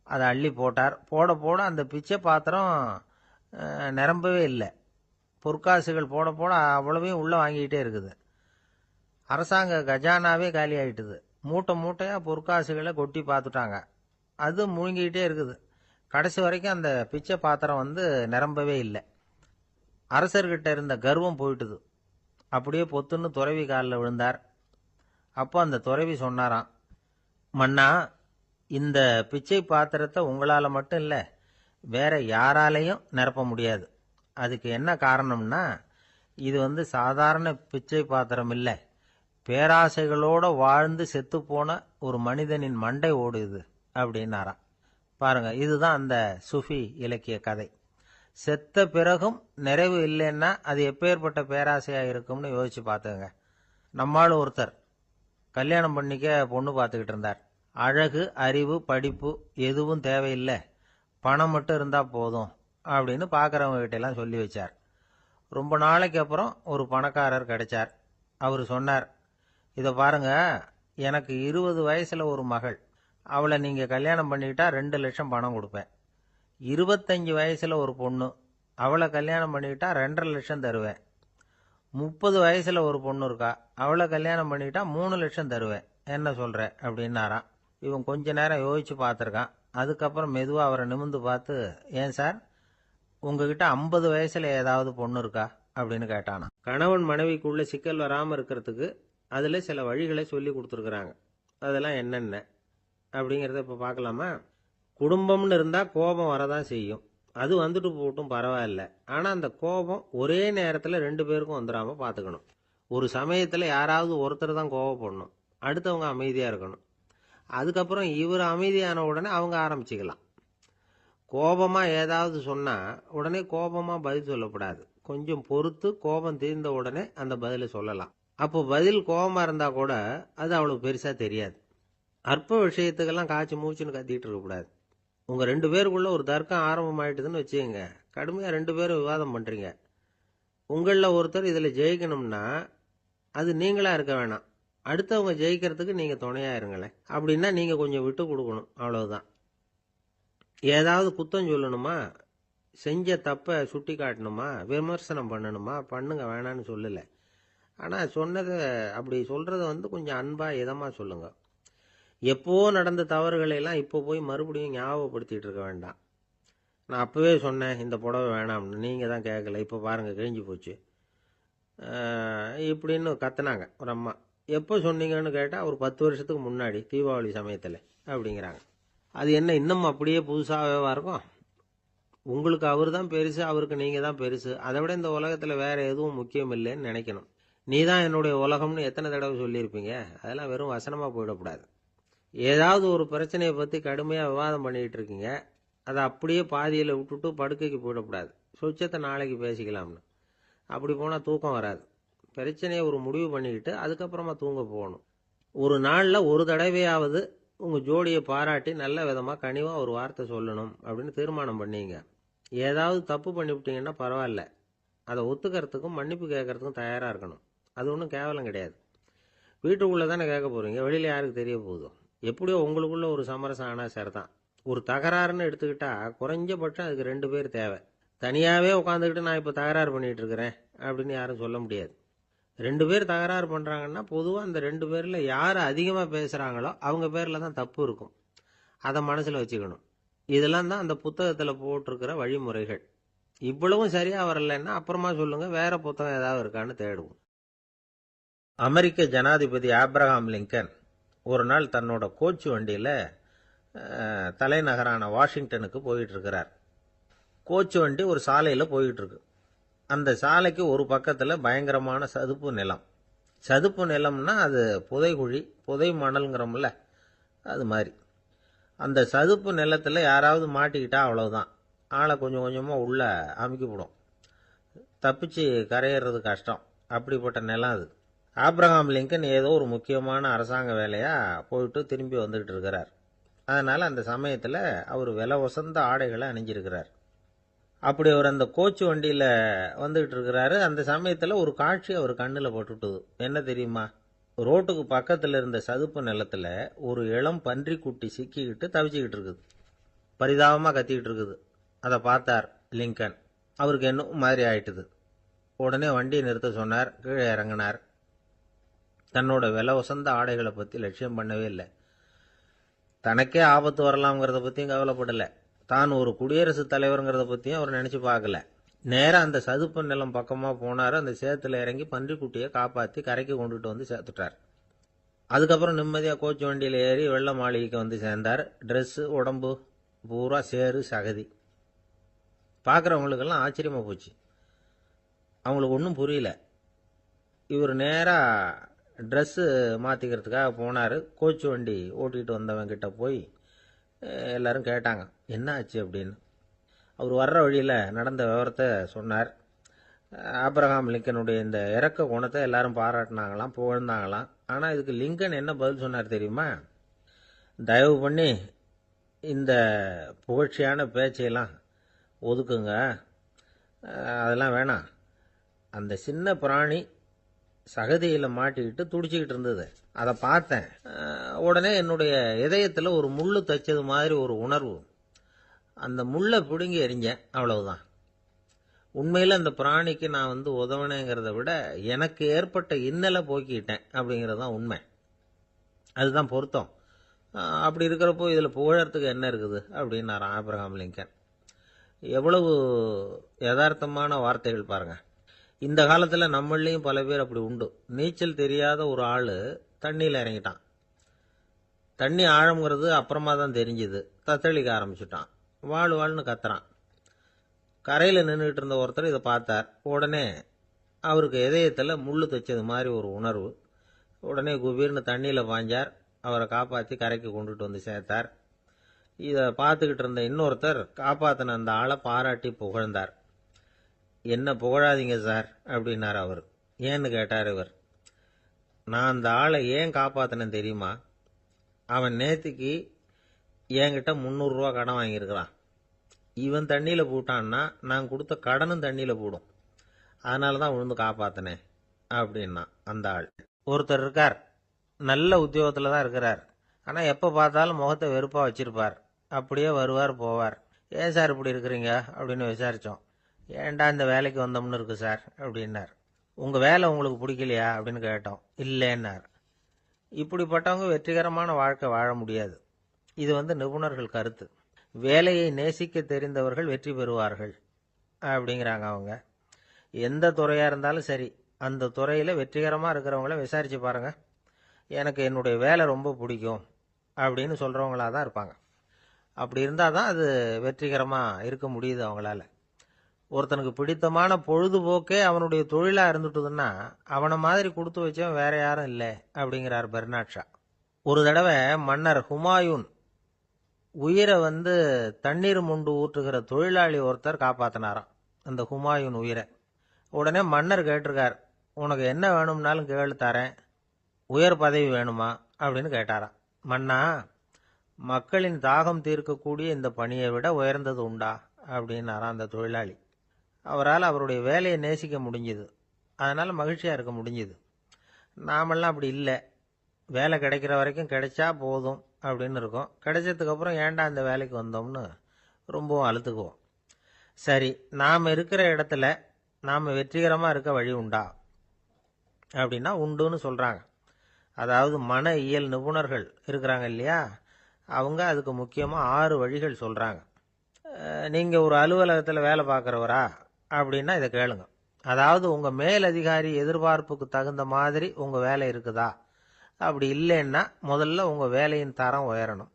அதை அள்ளி போட்டார். போட போட அந்த பிச்சை பாத்திரம் நிரம்பவே இல்லை. பொற்காசுகள் போட போட அவ்வளவையும் உள்ள வாங்கிக்கிட்டே இருக்குது. அரசாங்க கஜானாவே காலி ஆயிட்டுது. மூட்டை மூட்டையா பொற்காசுகளை கொட்டி பார்த்துட்டாங்க. அது முழுங்கிக்கிட்டே இருக்குது. கடைசி வரைக்கும் அந்த பிச்சை பாத்திரம் நிரம்பவே இல்லை. அரசர்கிட்ட இருந்த கர்வம் போயிட்டுது. அப்படியே பொத்துன்னு துறவி காலில் விழுந்தார். அப்போ அந்த துறவி சொன்னாராம், மன்னா, இந்த பிச்சை பாத்திரத்தை உங்களால மட்டும் இல்லை, வேற யாராலையும் நிரப்ப முடியாது. அதுக்கு என்ன காரணம்னா, இது சாதாரண பிச்சை பாத்திரம் இல்லை, பேராசைகளோட வாழ்ந்து செத்து போன ஒரு மனிதனின் மண்டை ஓடுது அப்படின்னாராம். பாருங்க, இதுதான் அந்த சுஃபி இலக்கிய கதை. செத்த பிறகும் நிறைவு இல்லைன்னா அது எப்பேற்பட்ட பேராசையா இருக்கும்னு யோசிச்சு பார்த்துங்க. நம்மால் ஒருத்தர் கல்யாணம் பண்ணிக்க பொண்ணு பார்த்துக்கிட்டு இருந்தார். அழகு, அறிவு, படிப்பு எதுவும் தேவையில்லை, பணம் மட்டும் இருந்தா போதும் அப்படின்னு பார்க்குறவங்க கிட்ட எல்லாம் சொல்லி வச்சார். ரொம்ப நாளைக்கு அப்புறம் ஒரு பணக்காரர் கிடைச்சார். அவர் சொன்னார், இதை பாருங்க, எனக்கு 20 வயசுல ஒரு மகள், அவளை நீங்க கல்யாணம் பண்ணிக்கிட்டா 2 லட்சம் பணம் கொடுப்பேன். 25 வயசுல ஒரு பொண்ணு, அவளை கல்யாணம் பண்ணிக்கிட்டா 2.5 லட்சம் தருவேன். 30 வயசுல ஒரு பொண்ணு இருக்கா, அவளை கல்யாணம் பண்ணிக்கிட்டா 3 லட்சம் தருவேன். என்ன சொல்ற அப்படின்னாராம். இவன் கொஞ்ச நேரம் யோசிச்சு பார்த்துருக்கான். அதுக்கப்புறம் மெதுவா அவரை நிமிர்ந்து பார்த்து, ஏன் சார், உங்ககிட்ட 50 வயசுல ஏதாவது பொண்ணு இருக்கா அப்படின்னு கேட்டானா. கணவன் மனைவிக்குள்ள சிக்கல் வராமல் இருக்கிறதுக்கு அதில் சில வழிகளை சொல்லி கொடுத்துருக்குறாங்க. அதெல்லாம் என்னென்ன அப்படிங்கிறத இப்போ பார்க்கலாமா? குடும்பம்னு இருந்தால் கோபம் வரதான் செய்யும். அது வந்துட்டு போட்டும் பரவாயில்ல. ஆனால் அந்த கோபம் ஒரே நேரத்தில் 2 பேருக்கும் வந்துடாமல் பார்த்துக்கணும். ஒரு சமயத்தில் யாராவது ஒருத்தர் தான் கோபப்படணும், அடுத்தவங்க அமைதியாக இருக்கணும். அதுக்கப்புறம் இவர் அமைதியான உடனே அவங்க ஆரம்பிச்சுக்கலாம். கோபமாக ஏதாவது சொன்னால் உடனே கோபமாக பதில் சொல்லக்கூடாது. கொஞ்சம் பொறுத்து கோபம் தீர்ந்த உடனே அந்த பதிலை சொல்லலாம். அப்போ பதில் கோபமாக இருந்தால் கூட அது அவ்வளவு பெருசாக தெரியாது. அற்ப விஷயத்துக்கெல்லாம் காய்ச்சி மூச்சுன்னு கத்திட்டு இருக்கக்கூடாது. உங்கள் 2 பேருக்குள்ள ஒரு தர்க்கம் ஆரம்பமாயிட்டுதுன்னு வச்சுக்கோங்க. கடுமையாக 2 பேரும் விவாதம் பண்ணுறீங்க. உங்களில் ஒருத்தர் இதில் ஜெயிக்கணும்னா அது நீங்களாக இருக்க வேணாம், அடுத்தவங்க ஜெயிக்கிறதுக்கு நீங்கள் துணையாக இருங்களேன். அப்படின்னா நீங்கள் கொஞ்சம் விட்டு கொடுக்கணும், அவ்வளவுதான். ஏதாவது குத்தம் சொல்லணுமா, செஞ்ச தப்பை சுட்டி காட்டணுமா, விமர்சனம் பண்ணணுமா, பண்ணுங்க, வேணான்னு சொல்லலை. ஆனால் சொன்னதை அப்படி சொல்கிறத கொஞ்சம் அன்பாக இதமாக சொல்லுங்க. எப்போ நடந்த தவறுகளையெல்லாம் இப்போ போய் மறுபடியும் ஞாபகப்படுத்திகிட்டு இருக்க வேண்டாம். நான் அப்போவே சொன்னேன் இந்த புடவை வேணாம்னு, நீங்கள் தான் கேட்கல, இப்போ பாருங்கள் கிழிஞ்சு போச்சு இப்படின்னு கத்துனாங்க ஒரு அம்மா. எப்போ சொன்னீங்கன்னு கேட்டால் ஒரு 10 வருஷத்துக்கு முன்னாடி தீபாவளி சமயத்தில் அப்படிங்கிறாங்க. அது என்ன இன்னும் அப்படியே புதுசாகவே இருக்கும்? உங்களுக்கு அவர் தான் பெருசு, அவருக்கு நீங்கள் தான் பெருசு. அதை விட இந்த உலகத்தில் வேறு எதுவும் முக்கியம் இல்லைன்னு நினைக்கணும். நீ தான் என்னுடைய உலகம்னு எத்தனை தடவை சொல்லியிருப்பீங்க? அதெல்லாம் வெறும் வசனமாக போயிடக்கூடாது. ஏதாவது ஒரு பிரச்சனையை பற்றி கடுமையாக விவாதம் பண்ணிக்கிட்டு இருக்கீங்க, அதை அப்படியே பாதியில் விட்டுட்டு படுக்கைக்கு போயிடக்கூடாது. சொச்சத்தை நாளைக்கு பேசிக்கலாம்னு. அப்படி போனால் தூக்கம் வராது. பிரச்சனையை ஒரு முடிவு பண்ணிக்கிட்டு அதுக்கப்புறமா தூங்க போகணும். ஒரு நாளில் ஒரு தடவையாவது உங்கள் ஜோடியை பாராட்டி நல்ல விதமாக கனிவாக ஒரு வார்த்தை சொல்லணும் அப்படின்னு தீர்மானம் பண்ணீங்க. ஏதாவது தப்பு பண்ணிவிட்டீங்கன்னா பரவாயில்ல, அதை ஒத்துக்கிறதுக்கும் மன்னிப்பு கேட்கறதுக்கும் தயாராக இருக்கணும். அது ஒன்றும் கேவலம் கிடையாது. வீட்டுக்குள்ளே தானே கேட்க போகிறீங்க, வெளியில் யாருக்கு தெரிய போகுதோ? எப்படியோ உங்களுக்குள்ள ஒரு சமரசம் ஆனால் சரிதான். ஒரு தகராறுன்னு எடுத்துக்கிட்டா குறைஞ்சபட்சம் அதுக்கு 2 பேர் தேவை. தனியாகவே உட்காந்துக்கிட்டு நான் இப்போ தகராறு பண்ணிகிட்டு இருக்கிறேன் அப்படின்னு யாரும் சொல்ல முடியாது. 2 பேர் தகராறு பண்ணுறாங்கன்னா பொதுவாக அந்த 2 பேரில் யார் அதிகமாக பேசுகிறாங்களோ அவங்க பேரில் தான் தப்பு இருக்கும். அதை மனசில் வச்சுக்கணும். இதெல்லாம் தான் அந்த புத்தகத்தில் போட்டிருக்கிற வழிமுறைகள். இவ்வளவும் சரியாக வரலைன்னா அப்புறமா சொல்லுங்கள், வேற புத்தகம் ஏதாவது இருக்கான்னு தேடுவோம். அமெரிக்க ஜனாதிபதி ஆப்ரஹாம் லிங்கன் ஒரு நாள் தன்னோட கோச்சு வண்டியில் தலைநகரான வாஷிங்டனுக்கு போயிட்டு இருக்கிறார். கோச்சு வண்டி ஒரு சாலையில் போயிட்டு இருக்கு. அந்த சாலைக்கு ஒரு பக்கத்தில் பயங்கரமான சதுப்பு நிலம். சதுப்பு நிலம்னா அது புதைகுழி, புதை மணல்ங்கிறோம்ல, அது மாதிரி. அந்த சதுப்பு நிலத்தில் யாராவது மாட்டிக்கிட்டா அவ்வளவுதான், ஆளை கொஞ்சம் கொஞ்சமாக உள்ள அமுக்கிவிடும். தப்பிச்சு கரையேறது கஷ்டம். அப்படிப்பட்ட நிலம் அது. ஆப்ரஹாம் லிங்கன் ஏதோ ஒரு முக்கியமான அரசாங்க வேலையாக போயிட்டு திரும்பி வந்துக்கிட்டு இருக்கிறார். அதனால் அந்த சமயத்தில் அவர் விலை உசந்த ஆடைகளை அணிஞ்சிருக்கிறார். அப்படி அவர் அந்த கோச்சு வண்டியில் வந்துக்கிட்டு இருக்கிறாரு. அந்த சமயத்தில் ஒரு காட்சி அவர் கண்ணில் பட்டுட்டுது. என்ன தெரியுமா? ரோட்டுக்கு பக்கத்தில் இருந்த சதுப்பு நிலத்தில் ஒரு இளம் பன்றிக்குட்டி சிக்கிக்கிட்டு தவிச்சிக்கிட்டு இருக்குது. பரிதாபமாக கத்திக்கிட்டு இருக்குது. அதை பார்த்தார் லிங்கன். அவருக்கு என்ன மாதிரி ஆயிட்டுது. உடனே வண்டியை நிறுத்த சொன்னார். கீழே இறங்கினார். தன்னோட விலை உசந்த ஆடைகளை பற்றி லட்சியம் பண்ணவே இல்லை. தனக்கே ஆபத்து வரலாம்ங்கிறத பற்றியும் கவலைப்படலை. தான் ஒரு குடியரசுத் தலைவருங்கிறத பற்றியும் அவர் நினச்சி பார்க்கல. நேராக அந்த சதுப்பு நிலம் பக்கமாக போனார். அந்த சேத்துல இறங்கி பன்றிக்குட்டியை காப்பாற்றி கரைக்கு கொண்டுட்டு வந்து சேர்த்துட்டார். அதுக்கப்புறம் நிம்மதியாக கோச்சு வண்டியில் ஏறி வெள்ள மாளிகைக்கு வந்து சேர்ந்தார். ட்ரெஸ்ஸு உடம்பு பூரா சேறு சகதி. பார்க்குறவங்களுக்கெல்லாம் ஆச்சரியமாக போச்சு. அவங்களுக்கு ஒன்றும் புரியல. இவர் நேராக ட்ரெஸ்ஸு மாற்றிக்கிறதுக்காக போனார். கோச்சு வண்டி ஓட்டிகிட்டு வந்தவங்கிட்ட போய் எல்லாரும் கேட்டாங்க என்ன ஆச்சு அப்படின்னு. அவர் வர்ற வழியில் நடந்த விவரத்தை சொன்னார். ஆப்ரஹாம் லிங்கனுடைய இந்த இறக்க குணத்தை எல்லாரும் பாராட்டினாங்களாம், புகழ்ந்தாங்களாம். ஆனால் இதுக்கு லிங்கன் என்ன பதில் சொன்னார் தெரியுமா? தயவு பண்ணி இந்த புகழ்ச்சியான பேச்சையெல்லாம் ஒதுக்குங்க, அதெல்லாம் வேணாம். அந்த சின்ன பிராணி சகதியில் மாட்டிக்கிட்டு துடிச்சிக்கிட்டு இருந்தது, அதை பார்த்தேன். உடனே என்னுடைய இதயத்தில் ஒரு முள்ளு தைச்சது மாதிரி ஒரு உணர்வு. அந்த முள்ளை பிடுங்கி எறிஞ்சேன், அவ்வளவுதான். உண்மையில் அந்த பிராணிக்கு நான் உதவினேங்கிறத விட எனக்கு ஏற்பட்ட இன்னலை போக்கிட்டேன் அப்படிங்கிறது தான் உண்மை. அதுதான் பொருத்தம். அப்படி இருக்கிறப்போ இதில் புகழறதுக்கு என்ன இருக்குது அப்படின்னாரு ஆபிரகாம் லிங்கன். எவ்வளவு யதார்த்தமான வார்த்தைகள் பாருங்க. இந்த காலத்தில் நம்மளையும் பல பேர் அப்படி உண்டு. நீச்சல் தெரியாத ஒரு ஆள் தண்ணியில் இறங்கிட்டான். தண்ணி ஆழம்ங்கிறது அப்புறமா தான் தெரிஞ்சுது. தத்தளிக்க ஆரம்பிச்சுட்டான். வாழ் வாழ்னு கத்துறான். கரையில் நின்றுட்டு இருந்த ஒருத்தர் இதை பார்த்தார். உடனே அவருக்கு இதயத்தில் முள்ளு தைச்சது மாதிரி ஒரு உணர்வு. உடனே குபீர்னு தண்ணியில் பாஞ்சார். அவரை காப்பாற்றி கரைக்கு கொண்டுட்டு வந்து சேர்த்தார். இதை பார்த்துக்கிட்டு இருந்த இன்னொருத்தர் காப்பாற்றின அந்த ஆளை பாராட்டி புகழ்ந்தார். என்ன புகழாதீங்க சார் அப்படின்னார் அவர். ஏன்னு கேட்டார் இவர். நான் அந்த ஆளை ஏன் காப்பாற்றினேன் தெரியுமா? அவன் நேற்றுக்கு என்கிட்ட 300 ரூபா கடன் வாங்கியிருக்கிறான். இவன் தண்ணியில் போட்டான்னா நான் கொடுத்த கடனும் தண்ணியில் போடும். அதனால தான் விழுந்து காப்பாற்றினேன் அப்படின்னா அந்த ஆள். ஒருத்தர் இருக்கார், நல்ல உத்தியோகத்தில் தான் இருக்கிறார். ஆனால் எப்போ பார்த்தாலும் முகத்தை வெறுப்பாக வச்சிருப்பார். அப்படியே வருவார் போவார். ஏன் சார் இப்படி இருக்கிறீங்க அப்படின்னு விசாரித்தோம். ஏன்டா இந்த வேலைக்கு வந்தோம்னு இருக்கு சார் அப்படின்னார். உங்கள் வேலை உங்களுக்கு பிடிக்கலையா அப்படின்னு கேட்டோம். இல்லைன்னார். இப்படிப்பட்டவங்க வெற்றிகரமான வாழ்க்கை வாழ முடியாது. இது நிபுணர்கள் கருத்து. வேலையை நேசிக்க தெரிந்தவர்கள் வெற்றி பெறுவார்கள் அப்படிங்கிறாங்க அவங்க. எந்த துறையாக இருந்தாலும் சரி, அந்த துறையில் வெற்றிகரமாக இருக்கிறவங்கள விசாரித்து பாருங்கள். எனக்கு என்னுடைய வேலை ரொம்ப பிடிக்கும் அப்படின்னு சொல்கிறவங்களாக தான் இருப்பாங்க. அப்படி இருந்தால் தான் அது வெற்றிகரமாக இருக்க முடியுது அவங்களால. ஒருத்தனுக்கு பிடித்தமான பொழுதுபோக்கே அவனுடைய தொழிலாக இருந்துட்டுதுன்னா அவனை மாதிரி கொடுத்து வச்சவன் வேற யாரும் இல்லை அப்படிங்கிறார் பெர்னாட் ஷா. ஒரு தடவை மன்னர் ஹுமாயூன் உயிரை தண்ணீர் முண்டு ஊற்றுகிற தொழிலாளி ஒருத்தர் காப்பாற்றினாராம் அந்த ஹுமாயூன் உயிரை. உடனே மன்னர் கேட்டிருக்கார், உனக்கு என்ன வேணும்னாலும் கேளு தரேன், உயர் பதவி வேணுமா அப்படின்னு கேட்டாராம். மன்னா, மக்களின் தாகம் தீர்க்கக்கூடிய இந்த பணியை விட உயர்ந்தது உண்டா அப்படின்னாராம் அந்த தொழிலாளி. அவரால் அவருடைய வேலையை நேசிக்க முடிஞ்சுது. அதனால் மகிழ்ச்சியாக இருக்க முடிஞ்சுது. நாமெல்லாம் அப்படி இல்லை. வேலை கிடைக்கிற வரைக்கும் கிடைச்சா போதும் அப்படின்னு இருக்கோம். கிடைச்சதுக்கப்புறம் ஏன்டா இந்த வேலைக்கு வந்தோம்னு ரொம்பவும் அழுத்துக்குவோம். சரி, நாம் இருக்கிற இடத்துல நாம் வெற்றிகரமாக இருக்க வழி உண்டா அப்படின்னா உண்டுன்னு சொல்கிறாங்க. அதாவது மன இயல் நிபுணர்கள் இருக்கிறாங்க இல்லையா, அவங்க அதுக்கு முக்கியமாக 6 வழிகள் சொல்கிறாங்க. நீங்கள் ஒரு அலுவலகத்தில் வேலை பார்க்குறவரா அப்படின்னா இதை கேளுங்க. அதாவது உங்கள் மேலதிகாரி எதிர்பார்ப்புக்கு தகுந்த மாதிரி உங்கள் வேலை இருக்குதா? அப்படி இல்லைன்னா முதல்ல உங்கள் வேலையின் தரம் உயரணும்.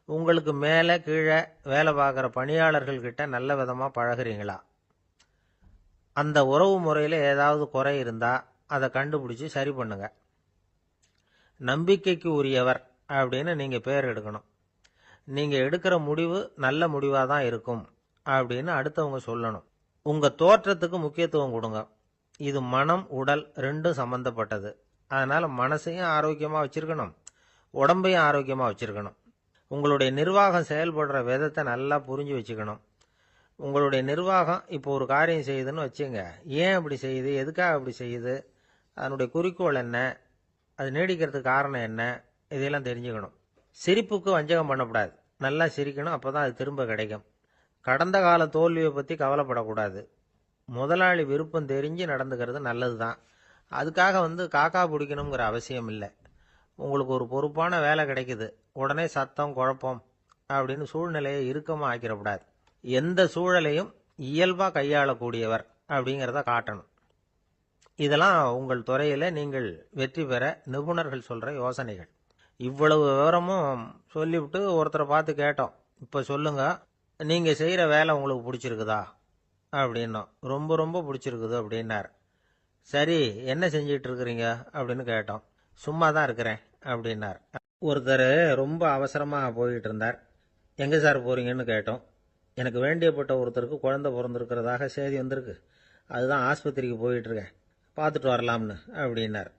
உங்களுக்கு மேலே கீழே வேலை பார்க்குற பணியாளர்கள்கிட்ட நல்ல விதமாக பழகுறீங்களா? அந்த உறவு முறையில் ஏதாவது குறை இருந்தால் அதை கண்டுபிடிச்சி சரி பண்ணுங்க. நம்பிக்கைக்கு உரியவர் அப்படின்னு நீங்கள் பேர் எடுக்கணும். நீங்கள் எடுக்கிற முடிவு நல்ல முடிவாக தான் இருக்கும் அப்படின்னு அடுத்தவங்க சொல்லணும். உங்கள் தோற்றத்துக்கு முக்கியத்துவம் கொடுங்க. இது மனம் உடல் ரெண்டும் சம்பந்தப்பட்டது. அதனால் மனசையும் ஆரோக்கியமாக வச்சுருக்கணும், உடம்பையும் ஆரோக்கியமாக வச்சுருக்கணும். உங்களுடைய நிர்வாகம் செயல்படுற விதத்தை நல்லா புரிஞ்சு வச்சுக்கணும். உங்களுடைய நிர்வாகம் இப்போ ஒரு காரியம் செய்யுதுன்னு வச்சுங்க, ஏன் அப்படி செய்யுது, எதுக்காக அப்படி செய்யுது, அதனுடைய குறிக்கோள் என்ன, அது நீடிக்கிறதுக்கு காரணம் என்ன, இதையெல்லாம் தெரிஞ்சுக்கணும். சிரிப்புக்கு வஞ்சகம் பண்ணக்கூடாது. நல்லா சிரிக்கணும், அப்போ தான் அது திரும்ப கிடைக்கும். கடந்த கால தோல்வியை பற்றி கவலைப்படக்கூடாது. முதலாளி விருப்பம் தெரிஞ்சு நடந்துக்கிறது நல்லது தான். அதுக்காக காக்கா பிடிக்கணுங்கிற அவசியம் இல்லை. உங்களுக்கு ஒரு பொறுப்பான வேலை கிடைக்குது, உடனே சத்தம் குழப்பம் அப்படின்னு சூழ்நிலையை இறுக்கமாக ஆக்கிடக்கூடாது. எந்த சூழலையும் இயல்பாக கையாளக்கூடியவர் அப்படிங்கிறத காட்டணும். இதெல்லாம் உங்கள் துறையில் நீங்கள் வெற்றி பெற நிபுணர்கள் சொல்கிற யோசனைகள். இவ்வளவு விவரமும் சொல்லிவிட்டு ஒருத்தரை பார்த்து கேட்டோம், இப்போ சொல்லுங்க, நீங்கள் செய்கிற வேலை உங்களுக்கு பிடிச்சிருக்குதா அப்படின்னோம். ரொம்ப ரொம்ப பிடிச்சிருக்குது அப்படின்னார். சரி, என்ன செஞ்சிட்டு இருக்கிறீங்க அப்படின்னு கேட்டோம். சும்மா தான் இருக்கிறேன் அப்படின்னார். ஒருத்தர் ரொம்ப அவசரமாக போயிட்டு இருந்தார். எங்கே சார் போகிறீங்கன்னு கேட்டோம். எனக்கு வேண்டியப்பட்ட ஒருத்தருக்கு குழந்தை பிறந்திருக்கிறதாக செய்தி வந்திருக்கு, அதுதான் ஆஸ்பத்திரிக்கு போயிட்டுருக்கேன், பார்த்துட்டு வரலாம்னு அப்படின்னார்.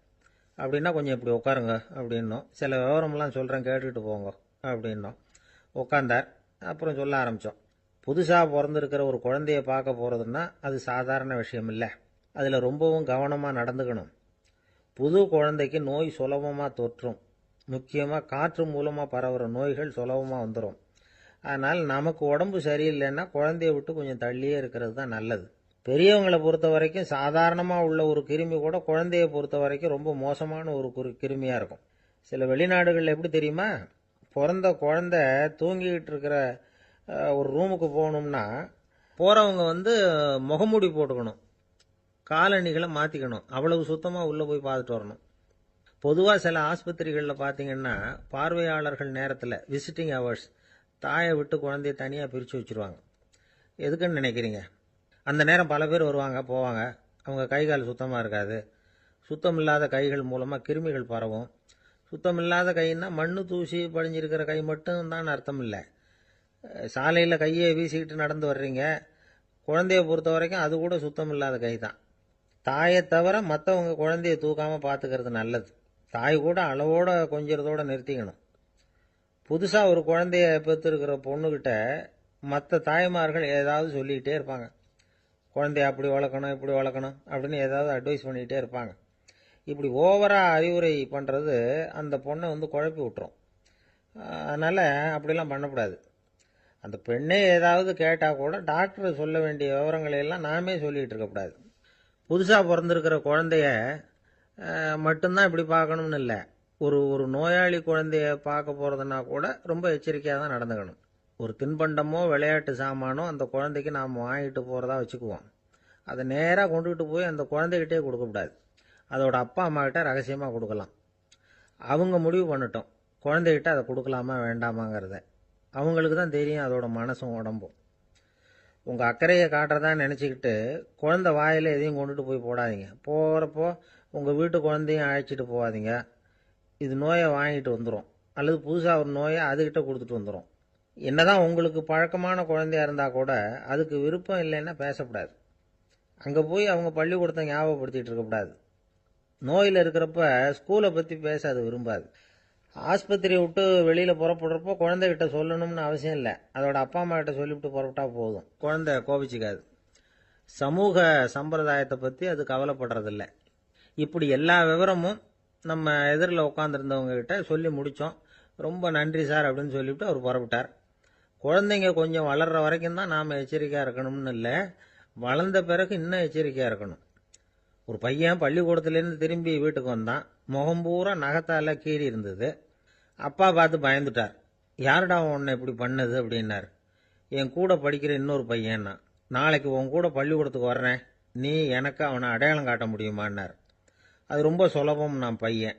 அப்படின்னா கொஞ்சம் இப்படி உட்காருங்க அப்படின்னோம். சில விவரமெல்லாம் சொல்கிறேன், கேட்டுக்கிட்டு போங்க அப்படின்னோம். உட்காந்தார். அப்புறம் சொல்ல ஆரம்பித்தோம். புதுசாக பிறந்திருக்கிற ஒரு குழந்தைய பார்க்க போகிறதுன்னா அது சாதாரண விஷயம் இல்லை. அதில் ரொம்பவும் கவனமாக நடந்துக்கணும். புது குழந்தைக்கு நோய் சுலபமாக தொற்றும். முக்கியமாக காற்று மூலமாக பரவுற நோய்கள் சுலபமாக வந்துடும். அதனால் நமக்கு உடம்பு சரியில்லைன்னா குழந்தைய விட்டு கொஞ்சம் தள்ளியே இருக்கிறது தான் நல்லது. பெரியவங்களை பொறுத்த வரைக்கும் சாதாரணமாக உள்ள ஒரு கிருமி கூட குழந்தைய பொறுத்த வரைக்கும் ரொம்ப மோசமான ஒரு கிருமியாக இருக்கும். சில வெளிநாடுகளில் எப்படி தெரியுமா, பிறந்த குழந்தை தூங்கிக்கிட்டு இருக்கிற ஒரு ரூமுக்கு போகணும்னா போகிறவங்க முகமூடி போட்டுக்கணும், காலணிகளை மாற்றிக்கணும், அவ்வளவு சுத்தமாக உள்ளே போய் பார்த்துட்டு வரணும். பொதுவாக சில ஆஸ்பத்திரிகளில் பார்த்தீங்கன்னா பார்வையாளர்கள் நேரத்தில் விசிட்டிங் ஹவர்ஸ் தாயை விட்டு குழந்தைய தனியாக பிரித்து வச்சுருவாங்க. எதுக்குன்னு நினைக்கிறீங்க? அந்த நேரம் பல பேர் வருவாங்க போவாங்க, அவங்க கை கால் சுத்தமாக இருக்காது. சுத்தம் இல்லாத கைகள் மூலமாக கிருமிகள் பரவும். சுத்தம் இல்லாத கைன்னா மண்ணு தூசி படிஞ்சிருக்கிற கை மட்டும் தான் அர்த்தம் இல்லை. சாலையில் கையை வீசிக்கிட்டு நடந்து வர்றீங்க, குழந்தைய பொறுத்த வரைக்கும் அது கூட சுத்தம் இல்லாத கை தான். தாயை தவிர மற்றவங்க குழந்தைய தூக்காமல் பார்த்துக்கிறது நல்லது. தாய் கூட அளவோட கொஞ்சிறதோடு நிறுத்திக்கணும். புதுசாக ஒரு குழந்தைய பெற்றிருக்கிற பொண்ணுக்கிட்ட மற்ற தாய்மார்கள் ஏதாவது சொல்லிக்கிட்டே இருப்பாங்க. குழந்தைய அப்படி வளர்க்கணும் இப்படி வளர்க்கணும் அப்படின்னு ஏதாவது அட்வைஸ் பண்ணிக்கிட்டே இருப்பாங்க. இப்படி ஓவராக அறிவுரை பண்ணுறது அந்த பொண்ணை குழப்பி விட்டுரும். அதனால் அப்படிலாம் பண்ணக்கூடாது. அந்த பெண்ணே ஏதாவது கேட்டால் கூட டாக்டர் சொல்ல வேண்டிய விவரங்களை எல்லாம் நாமே சொல்லிகிட்டு இருக்கக்கூடாது. புதுசாக பிறந்திருக்கிற குழந்தைய மட்டும்தான் இப்படி பார்க்கணும்னு இல்லை. ஒரு நோயாளி குழந்தைய பார்க்க போகிறதுனா கூட ரொம்ப எச்சரிக்கையாக தான் நடந்துக்கணும். ஒரு தின்பண்டமோ விளையாட்டு சாமானோ அந்த குழந்தைக்கு நாம் வாங்கிட்டு போகிறதா வச்சுக்குவோம். அதை நேராக கொண்டுகிட்டு போய் அந்த குழந்தைகிட்டே கொடுக்கக்கூடாது. அதோட அப்பா அம்மா கிட்ட ரகசியமாக கொடுக்கலாம். அவங்க முடிவு பண்ணட்டும் குழந்தைகிட்ட அதை கொடுக்கலாமா வேண்டாமாங்கிறத. அவங்களுக்கு தான் தெரியும் அதோட மனசும் உடம்பும். உங்கள் அக்கறையை காட்டுறதா நினச்சிக்கிட்டு குழந்தை வாயில் எதையும் கொண்டுட்டு போய் போடாதீங்க. போகிறப்போ உங்கள் வீட்டு குழந்தையும் அழைச்சிட்டு போகாதீங்க. இது நோயை வாங்கிட்டு வந்துடும், அல்லது புதுசாக ஒரு நோயை அதுக்கிட்ட கொடுத்துட்டு வந்துடும். என்னதான் உங்களுக்கு பழக்கமான குழந்தையா இருந்தால் கூட அதுக்கு விருப்பம் இல்லைன்னா பேசக்கூடாது. அங்கே போய் அவங்க பள்ளிக்கூடத்தை ஞாபகப்படுத்திகிட்டு இருக்கக்கூடாது. நோயில் இருக்கிறப்ப ஸ்கூலை பற்றி பேச அது விரும்பாது. ஆஸ்பத்திரியை விட்டு வெளியில் புறப்படுறப்போ குழந்தைகிட்ட சொல்லணும்னு அவசியம் இல்லை. அதோட அப்பா அம்மா கிட்ட சொல்லிவிட்டு புறப்பட்டா போதும், குழந்தை கோபிச்சிக்காது. சமூக சம்பிரதாயத்தை பற்றி அது கவலைப்படுறதில்ல. இப்படி எல்லா விவரமும் நம்ம எதிரில் உட்காந்துருந்தவங்க கிட்ட சொல்லி முடித்தோம். ரொம்ப நன்றி சார் அப்படின்னு சொல்லிவிட்டு அவர் புறப்பட்டார். குழந்தைங்க கொஞ்சம் வளர்கிற வரைக்கும் தான் நாம் எச்சரிக்கையாக இருக்கணும்னு இல்லை, வளர்ந்த பிறகு இன்னும் எச்சரிக்கையாக இருக்கணும். ஒரு பையன் பள்ளிக்கூடத்துலேருந்து திரும்பி வீட்டுக்கு வந்தான். முகம் பூரா நகத்தால் கீறி இருந்தது. அப்பா பார்த்து பயந்துட்டார். யாருடா உன்னை இப்படி பண்ணது அப்படின்னார். என் கூட படிக்கிற இன்னொரு பையன்னா. நாளைக்கு உன் கூட பள்ளிக்கூடத்துக்கு வர்றேன், நீ எனக்கு அவனை அடையாளம் காட்ட முடியுமான்னார். அது ரொம்ப சுலபம் நான் பையன்.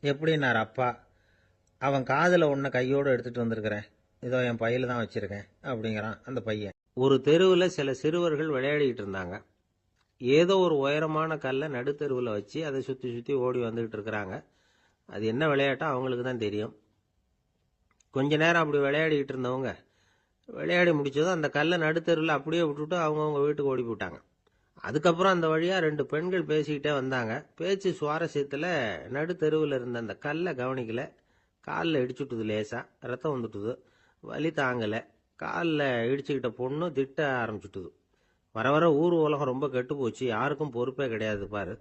எப்படின்னார் அப்பா. அவன் காதில் ஒன்றை கையோடு எடுத்துகிட்டு வந்திருக்கிறேன், இதோ என் பையில தான் வச்சுருக்கேன் அப்படிங்கிறான் அந்த பையன். ஒரு தெருவில் சில சிறுவர்கள் விளையாடிக்கிட்டு இருந்தாங்க. ஏதோ ஒரு உயரமான கல்லை நடுத்தெருவில் வச்சு அதை சுற்றி சுற்றி ஓடி வந்துக்கிட்டு இருக்கிறாங்க. அது என்ன விளையாட்டோ அவங்களுக்கு தான் தெரியும். கொஞ்ச நேரம் அப்படி விளையாடிக்கிட்டு இருந்தவங்க விளையாடி முடிச்சதும் அந்த கல்லை நடுத்தெருவில் அப்படியே விட்டுட்டு அவங்கவுங்க வீட்டுக்கு ஓடி போட்டாங்க. அதுக்கப்புறம் அந்த வழியாக 2 பெண்கள் பேசிக்கிட்டே வந்தாங்க. பேச்சு சுவாரஸ்யத்தில் நடுத்தெருவில் இருந்த அந்த கல்லை கவனிக்கலை. காலில் இடிச்சுட்டுது, லேசாக ரத்தம் வந்துட்டுது, வலி தாங்கலை. காலில் இடிச்சுக்கிட்ட பொண்ணு திட்ட ஆரம்பிச்சுட்டுது. வர வர ஊர் உலகம் ரொம்ப கெட்டு போச்சு, யாருக்கும் பொறுப்பே கிடையாது பாரு,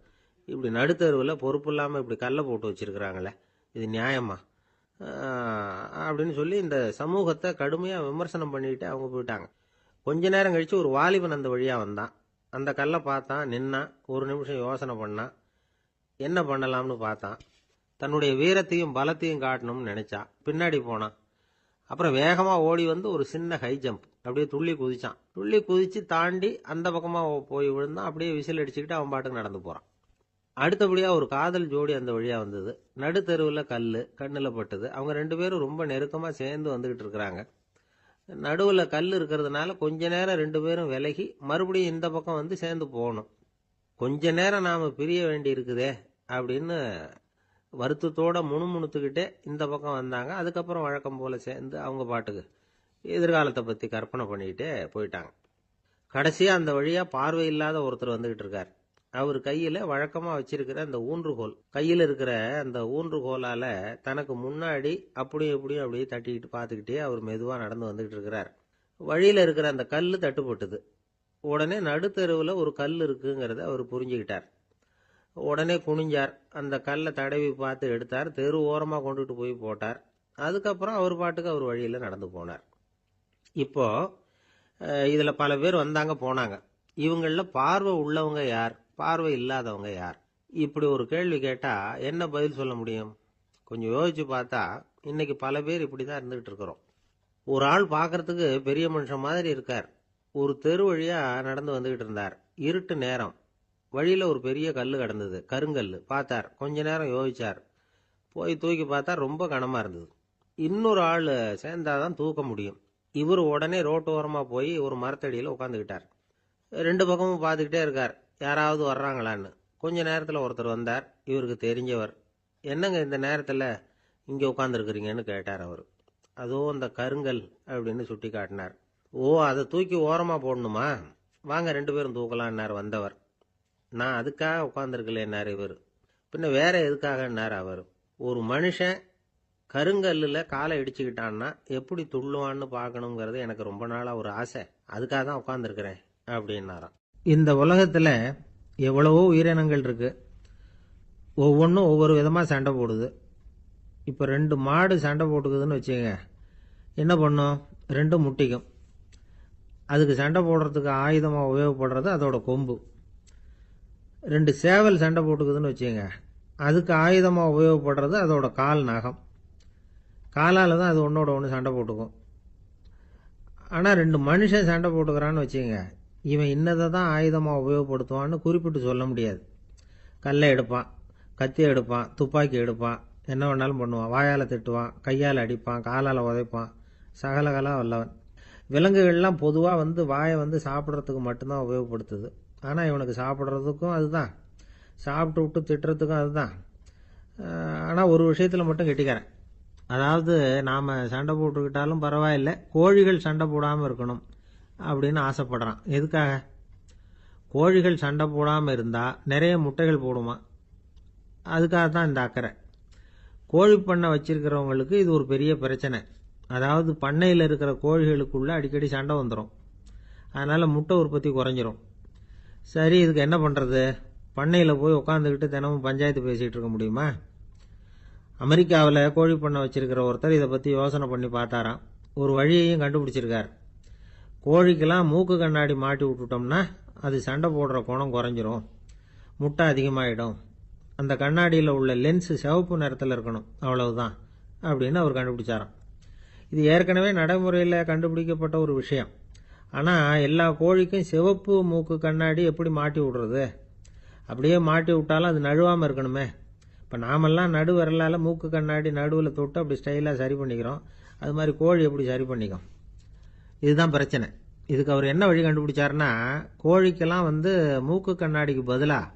இப்படி நடுத்தருவில் பொறுப்பு இல்லாமல் இப்படி கல்லை போட்டு வச்சிருக்கிறாங்களே, இது நியாயமா அப்படின்னு சொல்லி இந்த சமூகத்தை கடுமையாக விமர்சனம் பண்ணிக்கிட்டு அவங்க போயிட்டாங்க. கொஞ்ச நேரம் கழித்து ஒரு வாலிபன் அந்த வழியாக வந்தான். அந்த கல்லை பார்த்தான், நின்னான், ஒரு நிமிஷம் யோசனை பண்ணான். என்ன பண்ணலாம்னு பார்த்தான். தன்னுடைய வீரத்தையும் பலத்தையும் காட்டணும்னு நினைச்சான். பின்னாடி போனான். அப்புறம் வேகமாக ஓடி வந்து ஒரு சின்ன ஹை ஜம்ப் அப்படியே துள்ளி குதிச்சான். துள்ளி குதிச்சு தாண்டி அந்த பக்கமாக போய் விழுந்தான். அப்படியே விசில் அடிச்சுக்கிட்டு அவன் பாட்டுக்கு நடந்து போகிறான். அடுத்தபடியாக ஒரு காதல் ஜோடி அந்த வழியாக வந்தது. நடுத்தெருவில் கல் கண்ணில் பட்டது. அவங்க 2 பேரும் ரொம்ப நெருக்கமாக சேர்ந்து வந்துக்கிட்டு இருக்கிறாங்க. நடுவில் கல் இருக்கிறதுனால கொஞ்ச நேரம் 2 பேரும் விலகி மறுபடியும் இந்த பக்கம் வந்து சேர்ந்து போகணும். கொஞ்ச நேரம் நாம் பிரிய வேண்டி இருக்குதே அப்படின்னு வருத்தத்தோட முணுமுணுத்துக்கிட்டே இந்த பக்கம் வந்தாங்க. அதுக்கப்புறம் வழக்கம் போல சேர்ந்து அவங்க பாட்டுக்கு எதிர்காலத்தை பற்றி கற்பனை பண்ணிக்கிட்டே போயிட்டாங்க. கடைசியாக அந்த வழியாக பார்வை இல்லாத ஒருத்தர் வந்துக்கிட்டு இருக்கார். அவர் கையில் வழக்கமாக வச்சிருக்கிற அந்த ஊன்றுகோல், கையில் இருக்கிற அந்த ஊன்றுகோலால் தனக்கு முன்னாடி அப்படியும் இப்படியும் அப்படியே தட்டிக்கிட்டு பார்த்துக்கிட்டே அவர் மெதுவாக நடந்து வந்துக்கிட்டு இருக்கிறார். வழியில் இருக்கிற அந்த கல் தட்டுப்பட்டுது. உடனே நடுத்தெருவில் ஒரு கல் இருக்குங்கிறத அவர் புரிஞ்சுக்கிட்டார். உடனே குனிஞ்சார், அந்த கல்லை தடவி பார்த்து எடுத்தார், தெரு ஓரமாக கொண்டுட்டு போய் போட்டார். அதுக்கப்புறம் அவர் பாட்டுக்கு அவர் வழியில் நடந்து போனார். இப்போ இதில் பல பேர் வந்தாங்க போனாங்க. இவங்களில் பார்வை உள்ளவங்க யார், பார்வை இல்லாதவங்க யார்? இப்படி ஒரு கேள்வி கேட்டால் என்ன பதில் சொல்ல முடியும்? கொஞ்சம் யோசிச்சு பார்த்தா இன்னைக்கு பல பேர் இப்படி தான் இருந்துகிட்டு இருக்கிறோம். ஒரு ஆள் பார்க்கறதுக்கு பெரிய மனுஷன் மாதிரி இருக்கார். ஒரு தெரு வழியாக நடந்து வந்துகிட்டு இருந்தார். இருட்டு நேரம். வழியில் ஒரு பெரிய கல் கிடந்தது, கருங்கல். பார்த்தார், கொஞ்ச நேரம் யோசிச்சார். போய் தூக்கி பார்த்தா ரொம்ப கனமாக இருந்தது. இன்னொரு ஆள் சேர்ந்தாதான் தூக்க முடியும். இவர் உடனே ரோட்டு ஓரமாக போய் ஒரு மரத்தடியில் உட்காந்துக்கிட்டார். ரெண்டு பக்கமும் பார்த்துக்கிட்டே இருக்கார், யாராவது வர்றாங்களான்னு. கொஞ்ச நேரத்தில் ஒருத்தர் வந்தார், இவருக்கு தெரிஞ்சவர். என்னங்க இந்த நேரத்தில் இங்கே உட்காந்துருக்குறீங்கன்னு கேட்டார் அவர். அதோ அந்த கருங்கல் அப்படின்னு சுட்டி காட்டினார். ஓ, அதை தூக்கி ஓரமாக போடணுமா? வாங்க ரெண்டு பேரும் தூக்கலான்னார் வந்தவர். நான் அதுக்காக உட்காந்துருக்கலேன்னார் இவர். பின்ன வேற எதுக்காகன்னார் அவர். ஒரு மனுஷன் கருங்கல்லில் காலை இடிச்சுக்கிட்டான்னா எப்படி துள்ளுவான்னு பார்க்கணுங்கிறது எனக்கு ரொம்ப நாளாக ஒரு ஆசை. அதுக்காக தான் உட்காந்துருக்கிறேன் அப்படின்னாராம். இந்த உலகத்தில் எவ்வளவோ உயிரினங்கள் இருக்கு. ஒவ்வொன்றும் ஒவ்வொரு விதமாக சண்டை போடுது. இப்போ ரெண்டு மாடு சண்டை போட்டுக்குதுன்னு வச்சுக்கோங்க, என்ன பண்ணும்? ரெண்டும் முட்டிக்கும். அதுக்கு சண்டை போடுறதுக்கு ஆயுதமாக உபயோகப்படுறது அதோட கொம்பு. ரெண்டு சேவல் சண்டை போட்டுக்குதுன்னு வச்சுக்கோங்க, அதுக்கு ஆயுதமாக உபயோகப்படுறது அதோட கால் நகம். காலால் தான் அது ஒன்றோட ஒன்று சண்டை போட்டுக்கும். ஆனால் ரெண்டு மனுஷன் சண்டை போட்டுக்கிறான்னு வச்சுக்கோங்க, இவன் இன்னதை தான் ஆயுதமாக உபயோகப்படுத்துவான்னு குறிப்பிட்டு சொல்ல முடியாது. கல்லை எடுப்பான், கத்தியை எடுப்பான், துப்பாக்கி எடுப்பான், என்ன வேணாலும் பண்ணுவான். வாயால் திட்டுவான், கையால் அடிப்பான், காலால் உதைப்பான், சகலகலா வல்லவன். விலங்குகள்லாம் பொதுவாக வாயை சாப்பிட்றதுக்கு மட்டும்தான் உபயோகப்படுத்துது. ஆனால் இவனுக்கு சாப்பிட்றதுக்கும் அதுதான், சாப்பிட்டு விட்டு திட்டுறதுக்கும் அதுதான். ஆனால் ஒரு விஷயத்தில் மட்டும் கெட்டிக்கிறேன். அதாவது நாம் சண்டை போட்டுக்கிட்டாலும் பரவாயில்லை, கோழிகள் சண்டை போடாமல் இருக்கணும் அப்படின்னு ஆசைப்படுறான். எதுக்காக? கோழிகள் சண்டை போடாமல் இருந்தால் நிறைய முட்டைகள் போடுமா, அதுக்காக தான் இந்த அக்கறை. கோழி பண்ணை வச்சிருக்கிறவங்களுக்கு இது ஒரு பெரிய பிரச்சனை. அதாவது பண்ணையில் இருக்கிற கோழிகளுக்குள்ள அடிக்கடி சண்டை வந்துடும். அதனால் முட்டை உற்பத்தி குறைஞ்சிரும். சரி, இதுக்கு என்ன பண்ணுறது? பண்ணையில் போய் உட்காந்துக்கிட்டு தினமும் பஞ்சாயத்து பேசிகிட்டு இருக்க முடியுமா? அமெரிக்காவில் கோழி பண்ணை வச்சிருக்கிற ஒருத்தர் இதை பற்றி யோசனை பண்ணி பார்த்தாராம். ஒரு வழியையும் கண்டுபிடிச்சிருக்கார். கோழிக்கெல்லாம் மூக்கு கண்ணாடி மாட்டி விட்டுட்டோம்னா அது சண்டை போடுற குணம் குறைஞ்சிரும், முட்டை அதிகமாகிடும். அந்த கண்ணாடியில் உள்ள லென்ஸ் சிவப்பு நிறத்தில் இருக்கணும், அவ்வளவுதான் அப்படின்னு அவர் கண்டுபிடிச்சாராம். இது ஏற்கனவே நடைமுறையில் கண்டுபிடிக்கப்பட்ட ஒரு விஷயம். ஆனால் எல்லா கோழிக்கும் சிவப்பு மூக்கு கண்ணாடி எப்படி மாட்டி விடுறது? அப்படியே மாட்டி விட்டாலும் அது நழுவாமல் இருக்கணுமே. இப்போ நாமெல்லாம் நடு விரலால் மூக்கு கண்ணாடி நடுவில் தொட்டு அப்படி ஸ்டைலாக சரி பண்ணிக்கிறோம். அது மாதிரி கோழி எப்படி சரி பண்ணிக்கும்? இதுதான் பிரச்சனை. இதுக்கு அவர் என்ன வழி கண்டுபிடிச்சாருன்னா, கோழிக்கெல்லாம் மூக்கு கண்ணாடிக்கு பதிலாக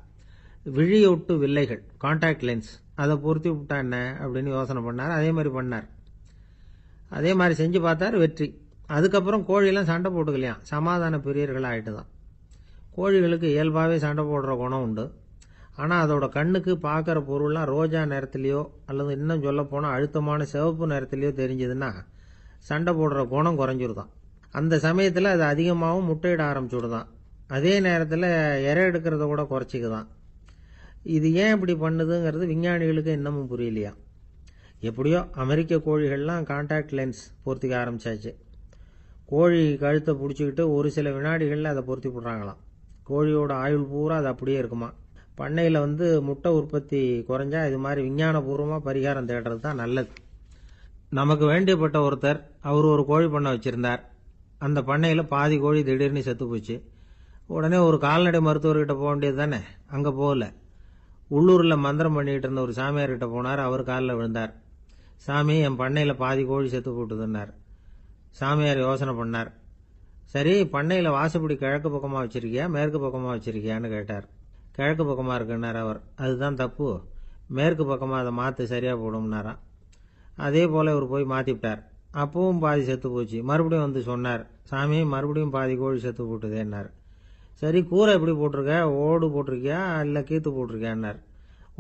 விழியொட்டு வில்லைகள், கான்டாக்ட் லென்ஸ், அதை பொருத்தி விட்டா என்ன அப்படின்னு யோசனை பண்ணார். அதே மாதிரி பண்ணார். அதே மாதிரி செஞ்சு பார்த்தார், வெற்றி. அதுக்கப்புறம் கோழியெல்லாம் சண்டை போட்டுக்கலையாம், சமாதான பிரியர்கள் ஆகிட்டு தான். கோழிகளுக்கு இயல்பாகவே சண்டை போடுற குணம் உண்டு. ஆனால் அதோட கண்ணுக்கு பார்க்குற பொருள்லாம் ரோஜா நிறத்துலையோ அல்லது இன்னும் சொல்ல போனால் அழுத்தமான சிவப்பு நிறத்துலையோ தெரிஞ்சதுன்னா சண்டை போடுற குணம் குறைஞ்சிருதான். அந்த சமயத்தில் அது அதிகமாகவும் முட்டையிட ஆரம்பிச்சுடுதான். அதே நேரத்தில் இறை எடுக்கிறத கூட குறைச்சிக்குதான். இது ஏன் இப்படி பண்ணுதுங்கிறது விஞ்ஞானிகளுக்கு இன்னமும் புரியலையா. எப்படியோ அமெரிக்க கோழிகள்லாம் கான்டாக்ட் லென்ஸ் பொருத்திக்க ஆரம்பிச்சாச்சு. கோழி கழுத்தை பிடிச்சிக்கிட்டு ஒரு சில வினாடிகளில் அதை பொருத்தி போடுறாங்களாம். கோழியோட ஆயுள் பூரா அது அப்படியே இருக்குமா. பண்ணையில் முட்டை உற்பத்தி குறைஞ்சா இது மாதிரி விஞ்ஞானபூர்வமாக பரிகாரம் தேடுறது தான் நல்லது. நமக்கு வேண்டியப்பட்ட ஒருத்தர், அவர் ஒரு கோழி பண்ணை வச்சுருந்தார். அந்த பண்ணையில் பாதி கோழி திடீர்னு செத்து போச்சு. உடனே ஒரு கால்நடை மருத்துவர்கிட்ட போக வேண்டியது தானே. அங்கே போகல. உள்ளூரில் மந்திரம் பண்ணிக்கிட்டு இருந்த ஒரு சாமியார்கிட்ட போனார். அவர் காலில் விழுந்தார். சாமி, என் பண்ணையில் பாதி கோழி செத்து போட்டுதுன்னார். சாமியார் யோசனை பண்ணார். சரி, பண்ணையில் வாசப்படி கிழக்கு பக்கமாக வச்சிருக்கியா மேற்கு பக்கமாக வச்சிருக்கியான்னு கேட்டார். கிழக்கு பக்கமாக இருக்குன்னார் அவர். அதுதான் தப்பு, மேற்கு பக்கமாக அதை மாற்று, சரியாக போடும்னாராம். அதே போல் இவர் போய் மாற்றிவிட்டார். அப்பவும் பாதி செத்து போச்சு. மறுபடியும் சொன்னார், சாமி மறுபடியும் பாதி கோழி செத்து போட்டுதேன்னார். சரி, கூரை எப்படி போட்டிருக்க, ஓடு போட்டிருக்கியா இல்லை கீத்து போட்டிருக்கியான்னார்.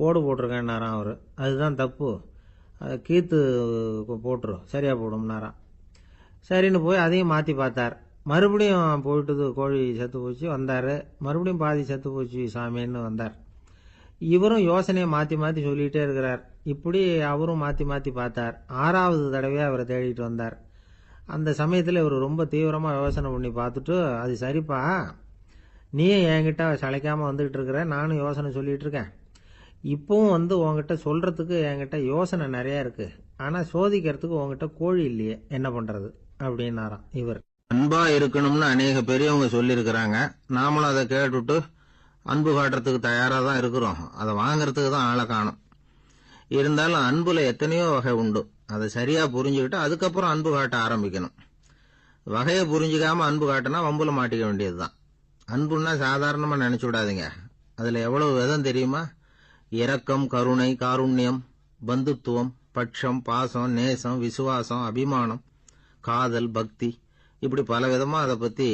ஓடு போட்டிருக்கேன்னாராம் அவர். அதுதான் தப்பு, கீத்து போட்டுரும், சரியாக போடும்னாராம். சரின்னு போய் அதையும் மாற்றி பார்த்தார். மறுபடியும் போயிட்டுது, கோழி செத்து போச்சு. வந்தார். மறுபடியும் பாதி செத்து போச்சு சாமின்னு வந்தார். இவரும் யோசனையை மாற்றி மாற்றி சொல்லிகிட்டே இருக்கிறார். இப்படி அவரும் மாற்றி மாற்றி பார்த்தார். 6வது தடவையாக அவரை தேடிட்டு வந்தார். அந்த சமயத்தில் இவர் ரொம்ப தீவிரமாக யோசனை பண்ணி பார்த்துட்டு, அது சரிப்பா, நீயே என்கிட்ட சளைக்காமல் வந்துக்கிட்டு இருக்கிற, நானும் யோசனை சொல்லிகிட்டு இருக்கேன். இப்பவும் உங்ககிட்ட சொல்கிறதுக்கு என்கிட்ட யோசனை நிறையா இருக்குது. ஆனால் சோதிக்கிறதுக்கு உங்ககிட்ட கோழி இல்லையே, என்ன பண்ணுறது அப்படின்னாராம் இவர். அன்பா இருக்கணும்னு அநேக பெரியவங்க சொல்லியிருக்கிறாங்க. நாமளும் அதை கேட்டுட்டு அன்பு காட்டுறதுக்கு தயாராக தான் இருக்கிறோம். அதை வாங்கறதுக்கு தான் ஆளை காணும். இருந்தாலும் அன்புல எத்தனையோ வகை உண்டு. அதை சரியா புரிஞ்சுக்கிட்டு அதுக்கப்புறம் அன்பு காட்ட ஆரம்பிக்கணும். வகையை புரிஞ்சுக்காம அன்பு காட்டினா வம்புல மாட்டிக்க வேண்டியதுதான். அன்புன்னா சாதாரணமா நினைச்சு விடாதீங்க. அதுல எவ்வளவு விதம் தெரியுமா? இரக்கம், கருணை, காருண்யம், பந்துத்துவம், பட்சம், பாசம், நேசம், விசுவாசம், அபிமானம், காதல், பக்தி, இப்படி பல விதமா அதை பத்தி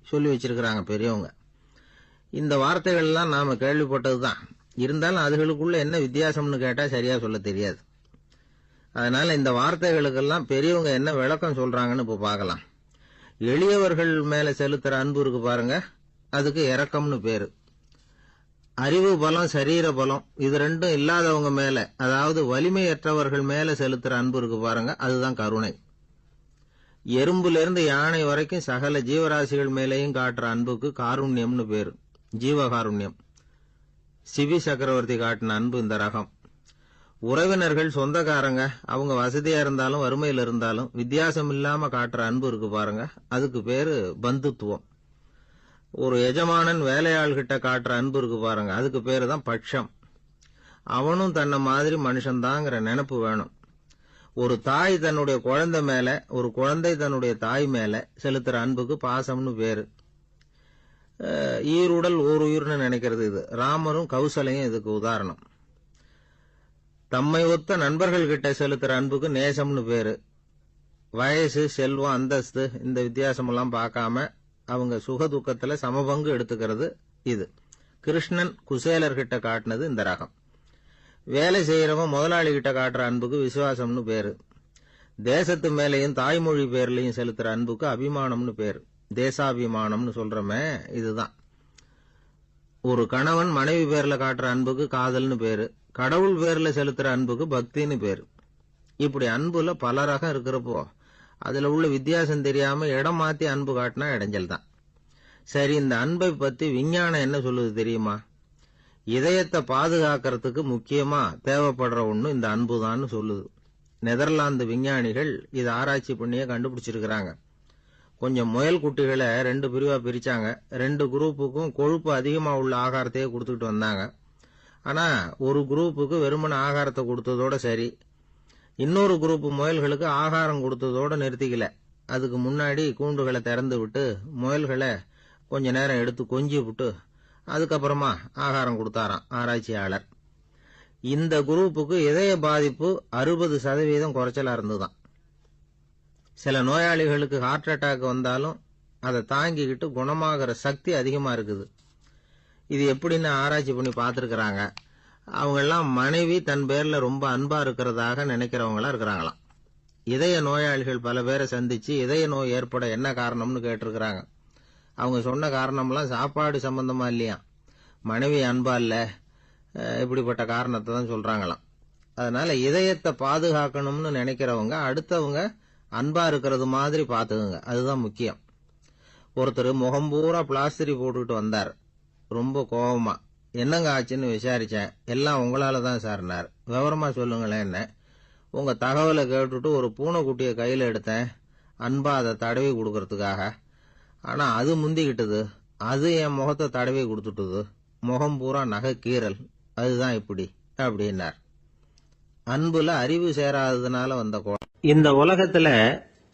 சொல்லி வச்சிருக்கிறாங்க பெரியவங்க. இந்த வார்த்தைகள்லாம் நாம கேள்விப்பட்டதுதான். இருந்தாலும் அதுகளுக்குள்ள என்ன வித்தியாசம்னு கேட்டா சரியா சொல்ல தெரியாது. அதனால இந்த வார்த்தைகளுக்கெல்லாம் பெரியவங்க என்ன விளக்கம் சொல்றாங்கன்னு இப்ப பார்க்கலாம். எளியவர்கள் மேல செலுத்துற அன்பு இருக்கு பாருங்க, அதுக்கு இரக்கம்னு பேரு. அறிவு பலம், சரீர பலம், இது ரெண்டும் இல்லாதவங்க மேல, அதாவது வலிமையற்றவர்கள் மேல செலுத்துற அன்பு இருக்கு பாருங்க, அதுதான் கருணை. எறும்புல இருந்து யானை வரைக்கும் சகல ஜீவராசிகள் மேலேயும் காட்டுற அன்புக்கு காருண்யம்னு பேரு, ஜீவகாருண்யம். சிவி சக்கரவர்த்தி காட்டின அன்பு இந்த ரகம். உறவினர்கள், சொந்தக்காரங்க, அவங்க வசதியா இருந்தாலும் வறுமையில இருந்தாலும் வித்தியாசம் இல்லாம காட்டுற அன்பு இருக்கு பாருங்க, அதுக்கு பேரு பந்துத்துவம். ஒரு எஜமானன் வேலையாள்கிட்ட காட்டுற அன்பு இருக்கு பாருங்க, அதுக்கு பேரு தான் பட்சம். அவனும் தன்னை மாதிரி மனுஷன்தாங்கிற நினைப்பு வேணும். ஒரு தாய் தன்னுடைய குழந்தை மேல, ஒரு குழந்தை தன்னுடைய தாய் மேல செலுத்துற அன்புக்கு பாசம்னு பேரு. ஈருடல் ஓர் உயிர்னு நினைக்கிறது இது. ராமரும் கௌசலையும் இதுக்கு உதாரணம். தம்மை ஒத்த நண்பர்கள் கிட்ட செலுத்துற அன்புக்கு நேசம்னு பேரு. வயசு, செல்வம், அந்தஸ்து, இந்த வித்தியாசமெல்லாம் பார்க்காம அவங்க சுக துக்கத்துல சமபங்கு எடுத்துக்கிறது இது. கிருஷ்ணன் குசேலர்கிட்ட காட்டினது இந்த ரகம். வேலை செய்யறவன் முதலாளி கிட்ட காட்டுற அன்புக்கு விசுவாசம்னு பேரு. தேசத்து மேலையும் தாய்மொழி பேர்லையும் செலுத்துற அன்புக்கு அபிமானம்னு பேரு. தேசாபிமானம்னு சொல்றமே இதுதான். ஒரு கணவன் மனைவி பேர்ல காட்டுற அன்புக்கு காதல்னு பேரு. கடவுள் பேர்ல செலுத்துற அன்புக்கு பக்தின்னு பேரு. இப்படி அன்புல பல ரகம் இருக்கிறப்போ அதுல உள்ள வித்தியாசம் தெரியாம இடம் மாத்தி அன்பு காட்டினா இடைஞ்சல் தான். சரி, இந்த அன்பை பத்தி விஞ்ஞானம் என்ன சொல்லுது தெரியுமா? இதயத்தை பாதுகாக்கிறதுக்கு முக்கியமா தேவைப்படுற ஒண்ணு இந்த அன்புதான்னு சொல்லுது. நெதர்லாந்து விஞ்ஞானிகள் இதை ஆராய்ச்சி பண்ணியே கண்டுபிடிச்சிருக்கிறாங்க. கொஞ்சம் முயல் குட்டிகளை 2 பிரிவா பிரிச்சாங்க. 2 குரூப்புக்கும் கொழுப்பு அதிகமா உள்ள ஆகாரத்தையே கொடுத்துட்டு வந்தாங்க. ஆனா ஒரு குரூப்புக்கு வெறுமன ஆகாரத்தை கொடுத்ததோட சரி, இன்னொரு குரூப் முயல்களுக்கு ஆகாரம் கொடுத்ததோட நிறுத்திக்கல. அதுக்கு முன்னாடி கூண்டுகளை திறந்து விட்டு முயல்களை கொஞ்ச நேரம் எடுத்து கொஞ்சி விட்டு அதுக்கப்புறமா ஆகாரம் கொடுத்தாராம் ஆராய்ச்சியாளர். இந்த குரூப்புக்கு இதய பாதிப்பு 60% குறைச்சலா இருந்துதான். சில நோயாளிகளுக்கு ஹார்ட் அட்டாக் வந்தாலும் அதை தாங்கிக்கிட்டு குணமாகிற சக்தி அதிகமா இருக்குது. இது எப்படின்னு ஆராய்ச்சி பண்ணி பார்த்திருக்கிறாங்க. அவங்க எல்லாம் மனைவி தன் பேர்ல ரொம்ப அன்பா இருக்கிறதாக நினைக்கிறவங்களா இருக்கிறாங்களாம். இதய நோயாளிகள் பல பேரை சந்திச்சு இதய நோய் ஏற்பட என்ன காரணம்னு கேட்டிருக்கிறாங்க. அவங்க சொன்ன காரணம்லாம் சாப்பாடு சம்பந்தமா இல்லையா, மனைவி அன்பா இல்ல, இப்படிப்பட்ட காரணத்தை தான் சொல்றாங்களாம். அதனால இதயத்தை பாதுகாக்கணும்னு நினைக்கிறவங்க அடுத்தவங்க அன்பா இருக்கிறது மாதிரி பாத்துக்குங்க, அதுதான் முக்கியம். ஒருத்தர் முகம் பூரா பிளாஸ்டரி போட்டுக்கிட்டு வந்தார். ரொம்ப கோபமா, என்னங்க ஆச்சுன்னு விசாரிச்சேன். எல்லாம் உங்களால தான் சார்னார். விவரமா சொல்லுங்களேன். என்ன, உங்க தகவலை கேட்டுட்டு ஒரு பூனைக்குட்டியை கையில எடுத்தேன், அன்பா அதை தடவி கொடுக்கறதுக்காக. ஆனா அது முந்திக்கிட்டது, அது என் முகத்தை தடவி கொடுத்துட்டுது, முகம் பூரா நகை கீறல், அதுதான் இப்படி அப்படின்னார். அன்புல அறிவு சேராததுனால வந்த கோலம். இந்த உலகத்துல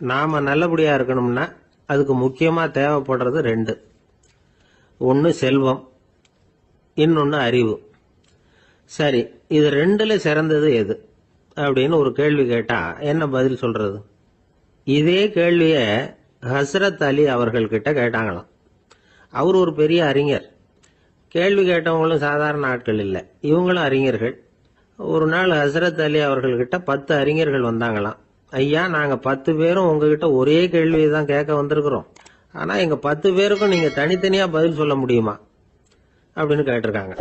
நாம நல்லபடியா இருக்கணும்னா அதுக்கு முக்கியமா தேவைப்படுறது 2. ஒன்னு செல்வம், இன்னொன்னு அறிவு. சரி, இது 2ல சிறந்தது எது அப்படின்னு ஒரு கேள்வி கேட்டா என்ன பதில் சொல்றது? இதே கேள்விய ஹஸ்ரத் அலி அவர்கள் கிட்ட கேட்டாங்களாம். அவர் ஒரு பெரிய அறிஞர். கேள்வி கேட்டவங்களும் சாதாரண ஆட்கள் இல்லை, இவங்களும் அறிஞர்கள். ஒரு நாள் ஹஸ்ரத் அலி அவர்கள்கிட்ட 10 அறிஞர்கள் வந்தாங்களாம். ஐயா, நாங்க 10 பேரும் உங்ககிட்ட ஒரே கேள்வியை தான் கேட்க வந்திருக்கிறோம். ஆனா எங்க 10 பேருக்கும் நீங்க தனித்தனியா பதில் சொல்ல முடியுமா அப்படின்னு கேட்டிருக்காங்க.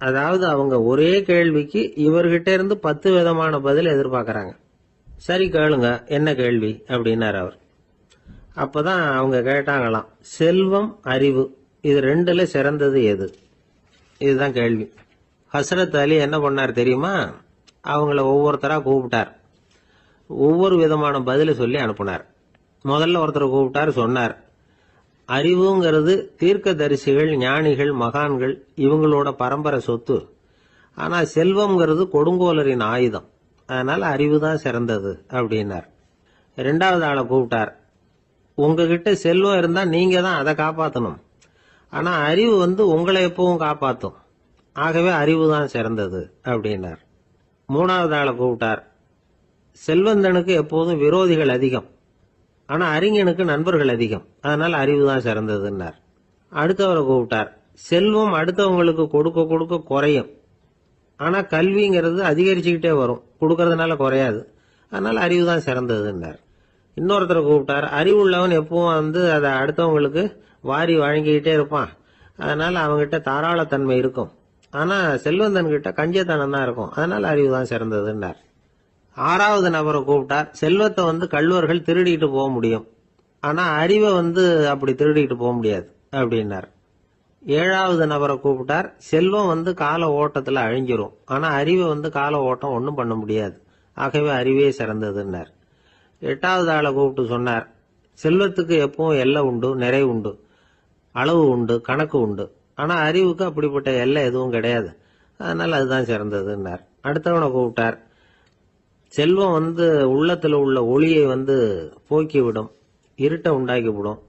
அதாவது அவங்க ஒரே கேள்விக்கு இவர்கிட்ட இருந்து 10 விதமான பதில் எதிர்பார்க்கறாங்க. சரி கேளுங்க, என்ன கேள்வி அப்படின்னாரு அவர். அப்பதான் அவங்க கேட்டாங்களாம், செல்வம் அறிவு இது ரெண்டுல சிறந்தது எது? இதுதான் கேள்வி. ஹஸ்ரத் அலி என்ன பண்ணார் தெரியுமா? அவங்கள ஒவ்வொருத்தரா கூப்பிட்டார். ஒவ்வொரு விதமான பதில சொல்லி அனுப்புனார். முதல்ல ஒருத்தரை கூப்பிட்டார், சொன்னார், அறிவுங்கிறது தீர்க்கதரிசிகள், ஞானிகள், மகான்கள் இவங்களோட பரம்பரை சொத்து. ஆனா செல்வம்ங்கிறது கொடுங்கோலரின் ஆயுதம். அதனால அறிவு தான் சிறந்தது அப்படின்னார். ரெண்டாவது ஆளை கூப்பிட்டார். உங்ககிட்ட செல்வம் இருந்தா நீங்க தான் அதை காப்பாற்றணும். ஆனா அறிவு உங்களை எப்பவும் காப்பாற்றும். ஆகவே அறிவு தான் சிறந்தது அப்படின்னார். மூணாவது ஆளை கூப்பிட்டார். செல்வந்தனுக்கு எப்போதும் விரோதிகள் அதிகம். ஆனா அறிஞனுக்கு நண்பர்கள் அதிகம். அதனால அறிவு தான் சிறந்ததுன்னார். அடுத்தவரை கூப்பிட்டார். செல்வம் அடுத்தவங்களுக்கு கொடுக்க கொடுக்க குறையும். ஆனா கல்விங்கிறது அதிகரிச்சுக்கிட்டே வரும், கொடுக்கறதுனால குறையாது. அதனால அறிவு தான் சிறந்ததுன்னார். இன்னொருத்தரை கூப்பிட்டார். அறிவு உள்ளவன் எப்பவும் அதை அடுத்தவங்களுக்கு வாரி வழங்கிக்கிட்டே இருப்பான். அதனால அவங்ககிட்ட தாராளத்தன்மை இருக்கும். ஆனா செல்வந்தன் கிட்ட கஞ்சத்தனம் தான் இருக்கும். அதனால அறிவு தான் சிறந்ததுன்னார். ஆறாவது நபரை கூப்பிட்டார். செல்வத்தை கள்வர்கள் திருடிட்டு போக முடியும். ஆனா அறிவை அப்படி திருடிட்டு போக முடியாது அப்படின்னார். ஏழாவது நபரை கூப்பிட்டார். செல்வம் கால ஓட்டத்துல அழிஞ்சிரும். ஆனா அறிவை கால ஓட்டம் ஒன்றும் பண்ண முடியாது. ஆகவே அறிவே சிறந்ததுன்னார். எட்டாவது ஆளை கூப்பிட்டு சொன்னார், செல்வத்துக்கு எப்பவும் எல்லை உண்டு, நிறை உண்டு, அளவு உண்டு, கணக்கு உண்டு. ஆனா அறிவுக்கு அப்படிப்பட்ட எல்லை எதுவும் கிடையாது. அதனால அதுதான் சிறந்ததுன்னார். அடுத்தவனை கூப்பிட்டார். செல்வம் உள்ளத்துல உள்ள ஒளியை போக்கிவிடும், இருட்டை உண்டாக்கிவிடும்,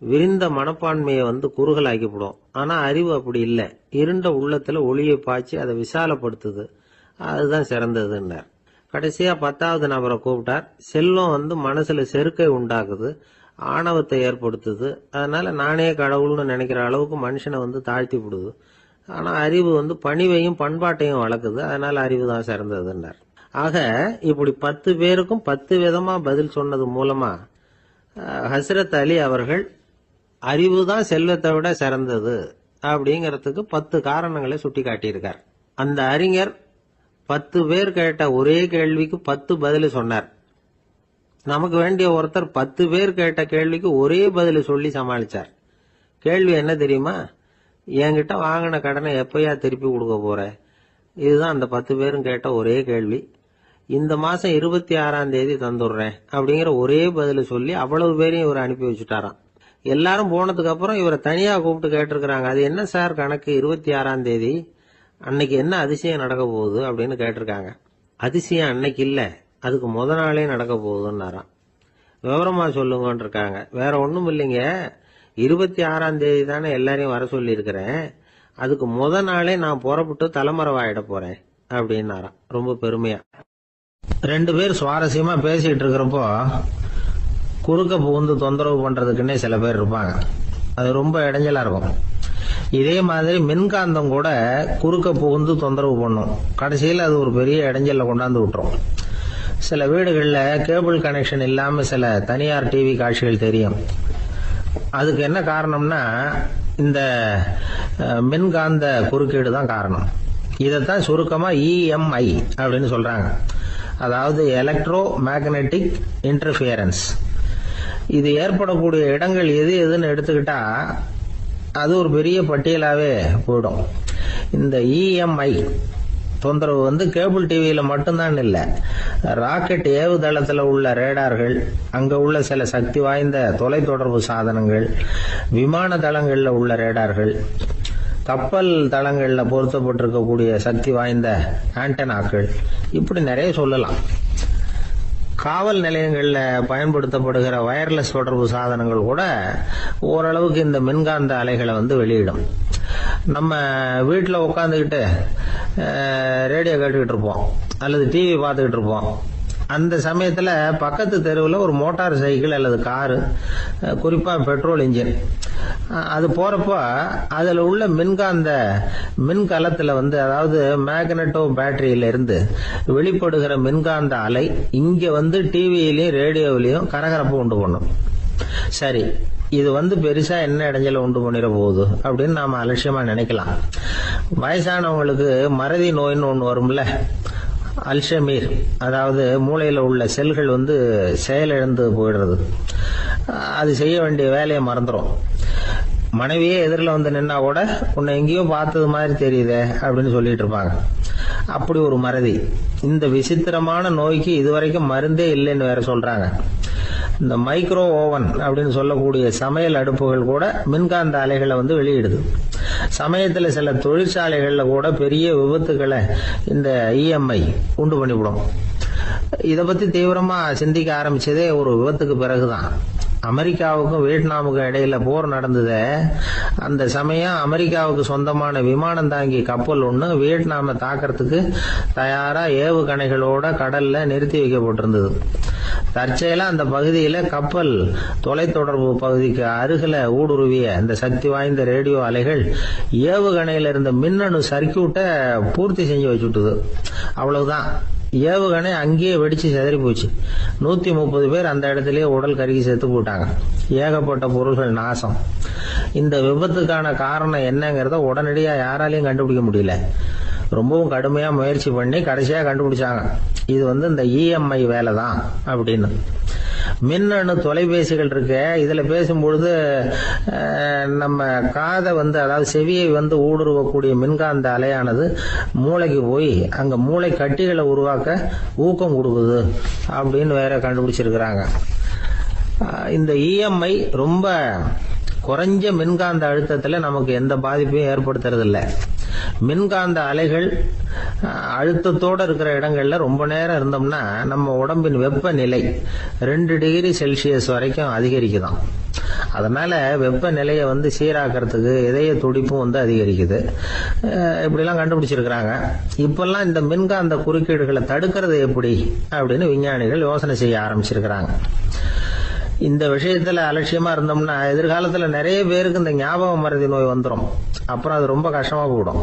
விரிந்த மனப்பான்மையை குறுகலாக்கிவிடும். ஆனா அறிவு அப்படி இல்லை. இருண்ட உள்ளத்துல ஒளியை பாய்ச்சி அதை விசாலப்படுத்துது. அதுதான் சிறந்ததுன்னார். கடைசியா 10வது நபரை கூப்பிட்டார். செல்வம் மனசுல செருக்கை உண்டாக்குது, ஆணவத்தை ஏற்படுத்துது. அதனால நானே கடவுள்னு நினைக்கிற அளவுக்கு மனுஷனை தாழ்த்தி விடுது. ஆனா அறிவு பணிவையும் பண்பாட்டையும் வளர்க்குது. அதனால அறிவு தான் சிறந்ததுன்னார். ஆக இப்படி 10 பேருக்கும் 10 விதமா பதில் சொன்னது மூலமா ஹஸ்ரத் அலி அவர்கள் அறிவு தான் செல்வத்தை விட சிறந்தது அப்படிங்கறதுக்கு 10 காரணங்களை சுட்டி காட்டியிருக்கார். அந்த அறிஞர் 10 பேர் கேட்ட ஒரே கேள்விக்கு 10 பதில் சொன்னார். நமக்கு வேண்டிய ஒருத்தர் 10 பேர் கேட்ட கேள்விக்கு ஒரே பதில் சொல்லி சமாளிச்சார். கேள்வி என்ன தெரியுமா? என்கிட்ட வாங்கின கடனை எப்பயா திருப்பி கொடுக்க போற? இதுதான் அந்த 10 பேரும் கேட்ட ஒரே கேள்வி. இந்த மாசம் 26ஆம் தேதி தந்துடுறேன் அப்படிங்கிற ஒரே பதில சொல்லி அவ்வளவு பேரையும் இவர் அனுப்பி வச்சுட்டாராம். எல்லாரும் போனதுக்கு அப்புறம் இவரை தனியா கூப்பிட்டு கேட்டிருக்கிறாங்க. அது என்ன சார் கணக்கு, 26ஆம் தேதி அன்னைக்கு என்ன அதிசயம் நடக்க போகுது அப்படின்னு கேட்டிருக்காங்க. அதிசயம் அன்னைக்கு இல்ல, அதுக்கு முத நாளே நடக்க போகுதுன்னாராம். விவரமா சொல்லுங்கன்னு இருக்காங்க. வேற ஒண்ணும் இல்லைங்க, 26ஆம் தேதி தானே எல்லாரையும் வர சொல்லி இருக்கிறேன். அதுக்கு முத நாளே நான் புறப்பட்டு தலைமறைவாயிட போறேன் அப்படின்னாராம் ரொம்ப பெருமையா. 2 பேர் சுவாரஸ்யமா பேசிட்டு இருக்கிறப்போ குறுக்க புகுந்து தொந்தரவு பண்றதுக்குன்னே சில பேர் இருப்பாங்க. அது ரொம்ப இடைஞ்சலா இருக்கும். இதே மாதிரி மின்காந்தம் கூட குறுக்க புகுந்து தொந்தரவு பண்ணும். கடைசியில் அது ஒரு பெரிய இடைஞ்சல கொண்டாந்து விட்டுரும். சில வீடுகளில் கேபிள் கனெக்ஷன் இல்லாம சில தனியார் டிவி காட்சிகள் தெரியும். அதுக்கு என்ன காரணம்னா இந்த மின்காந்த குறுக்கீடு தான் காரணம். இதைத்தான் சுருக்கமா EMI அப்படின்னு சொல்றாங்க. அதாவது எலக்ட்ரோ மேக்னெட்டிக் இன்டர்ஃபியரன்ஸ். இது ஏற்படக்கூடிய இடங்கள் எது எதுன்னு எடுத்துக்கிட்டா அது ஒரு பெரிய பட்டியலாவே போயிடும். இந்த EMI தொந்தரவு கேபிள் டிவியில மட்டும்தான் இல்ல, ராக்கெட் ஏவுதளத்துல உள்ள ரேடார்கள், அங்க உள்ள சில சக்தி வாய்ந்த தொலைத்தொடர்பு சாதனங்கள், விமான தளங்கள்ல உள்ள ரேடார்கள், கப்பல் தளங்கள்ல பொருத்தப்பட்டிருக்கக்கூடிய சக்தி வாய்ந்த ஆண்டனாக்கள், இப்படி நிறைய சொல்லலாம். காவல் நிலையங்கள்ல பயன்படுத்தப்படுகிற வயர்லெஸ் தொடர்பு சாதனங்கள் கூட ஓரளவுக்கு இந்த மின்காந்த அலைகளை வெளியிடும். நம்ம வீட்டில் உட்காந்துக்கிட்டு ரேடியோ கேட்டுக்கிட்டு இருப்போம் அல்லது டிவி பார்த்துக்கிட்டு இருப்போம். அந்த சமயத்தில் பக்கத்து தெருவில் ஒரு மோட்டார் சைக்கிள் அல்லது காரு, குறிப்பாக பெட்ரோல் இன்ஜின், அது போறப்ப அதில் உள்ள மின்கலத்தில் அதாவது மேக்னட்டோ பேட்டரியில இருந்து வெளிப்படுகிற மின்காந்த அலை இங்க டிவியிலையும் ரேடியோவிலையும் கரகரப்பு உண்டு பண்ணும். சரி, இது வந்து பெருசா என்ன இடைஞ்சல உண்டு பண்ணிட போகுது அப்படின்னு நாம அலட்சியமா நினைக்கலாம். வயசானவங்களுக்கு மறதி நோயின்னு ஒண்ணு வரும்ல, அல்ஷமீர், அதாவது மூளையில உள்ள செல்கள் வந்து செயலிழந்து போயிடுறது. அது செய்ய வேண்டிய வேலையை மறந்துடும். மனைவியே எதிரில் வந்து நின்னா கூட உன்னை எங்கேயோ பார்த்தது மாதிரி தெரியுதே அப்படின்னு சொல்லிட்டு இருப்பாங்க. அப்படி ஒரு மறதி. இந்த விசித்திரமான நோய்க்கு இதுவரைக்கும் மருந்தே இல்லைன்னு வேற சொல்றாங்க. இந்த மைக்ரோ ஓவன் அப்படின்னு சொல்லக்கூடிய சமையல் அடுப்புகள் கூட மின்காந்த அலைகளை வந்து வெளியிடுது. சமயத்தில் சில தொழிற்சாலைகள்ல கூட பெரிய விபத்துக்களை இந்த இஎம்ஐ உண்டு பண்ணிவிடும். இதை பத்தி தீவிரமா சிந்திக்க ஆரம்பிச்சதே ஒரு விபத்துக்கு பிறகுதான். அமெரிக்காவுக்கும் வியட்நாமுக்கும் இடையில போர் நடந்தது. அந்த சமயம் அமெரிக்காவுக்கு சொந்தமான விமானம் தாங்கி கப்பல் ஒண்ணு வியட்நாமை தாக்கிறதுக்கு தயாரா ஏவுகணைகளோட கடல்ல நிறுத்தி வைக்கப்பட்டிருந்தது. தற்செயலா அந்த பகுதியில கப்பல் தொலைத்தொடர்பு பகுதிக்கு அருகில ஊடுருவிய இந்த சக்தி வாய்ந்த ரேடியோ அலைகள் ஏவுகணையில இருந்த மின்னணு சர்க்கியூட்டை பூர்த்தி செஞ்சு வச்சுட்டுது. அவ்வளவுதான், ஏவுகணை அங்கேயே வெடிச்சு சிதறி போச்சு. 130 பேர் அந்த இடத்திலேயே உடல் கருகி செத்து போட்டாங்க. ஏகப்பட்ட பொருள்கள் நாசம். இந்த விபத்துக்கான காரணம் என்னங்கிறத உடனடியா யாராலையும் கண்டுபிடிக்க முடியல. ரொம்பவும் கடுமையா முயற்சி பண்ணி கடைசியா கண்டுபிடிச்சாங்க, இது வந்து இந்த இஎம்ஐ வேலை தான் அப்படின்னு. மின்னணு தொலைபேசிகள் இருக்கு, இதுல பேசும்பொழுது நம்ம காதை வந்து, அதாவது செவியை வந்து ஊடுருவக்கூடிய மின்காந்த அலையானது மூளைக்கு போய் அங்க மூளை கட்டிகளை உருவாக்க ஊக்கம் கொடுக்குது அப்படின்னு வேற கண்டுபிடிச்சிருக்கிறாங்க. இந்த இஎம்ஐ ரொம்ப குறைஞ்ச மின்காந்த அழுத்தத்துல நமக்கு எந்த பாதிப்பையும் ஏற்படுத்துறது இல்லை. மின்காந்த அலைகள் அழுத்தத்தோட இருக்கிற இடங்கள்ல ரொம்ப நேரம் இருந்தோம்னா நம்ம உடம்பின் வெப்பநிலை 2 டிகிரி செல்சியஸ் வரைக்கும் அதிகரிக்குதாம். அதனால வெப்பநிலையை வந்து சீராக்கிறதுக்கு இதய துடிப்பும் வந்து அதிகரிக்குது. இப்படிலாம் கண்டுபிடிச்சிருக்கிறாங்க. இப்பெல்லாம் இந்த மின்காந்த குறுக்கீடுகளை தடுக்கிறது எப்படி அப்படின்னு விஞ்ஞானிகள் யோசனை செய்ய ஆரம்பிச்சிருக்கிறாங்க. இந்த விஷயத்துல அலட்சியமா இருந்தோம்னா எதிர்காலத்துல நிறைய பேருக்கு இந்த ஞாபக மறதி நோய் வந்துடும். அப்புறம் அது ரொம்ப கஷ்டமா போயிடும்.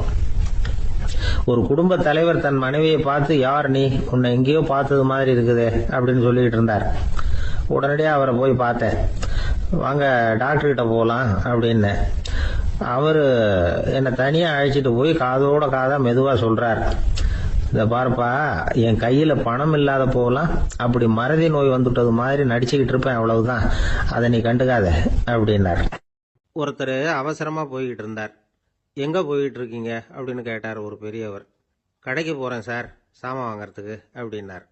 ஒரு குடும்ப தலைவர் தன் மனைவியை பார்த்து, யார் நீ, உன்னை எங்கேயோ பார்த்தது மாதிரி இருக்குதே அப்படின்னு சொல்லிட்டு இருந்தார். உடனடியா அவரை போய் பார்த்தேன். வாங்க டாக்டர் கிட்ட போகலாம் அப்படின்னு. அவரு என்னை தனியா அழைச்சிட்டு போய் காதோட காதா மெதுவா சொல்றார், இத பாருப்பா, என் கையில பணம் இல்லாத போகலாம், அப்படி மறதி நோய் வந்துட்டது மாதிரி நடிச்சுக்கிட்டு இருப்பேன், அவ்வளவுதான், அதை நீ கண்டுக்காத அப்படின்னார். ஒருத்தர் அவசரமா போய்கிட்டு இருந்தார். எங்க போயிட்டு இருக்கீங்க அப்படின்னு கேட்டார் ஒரு பெரியவர். கடைக்கு போறேன் சார், சாமான் வாங்கறதுக்கு அப்படின்னார்.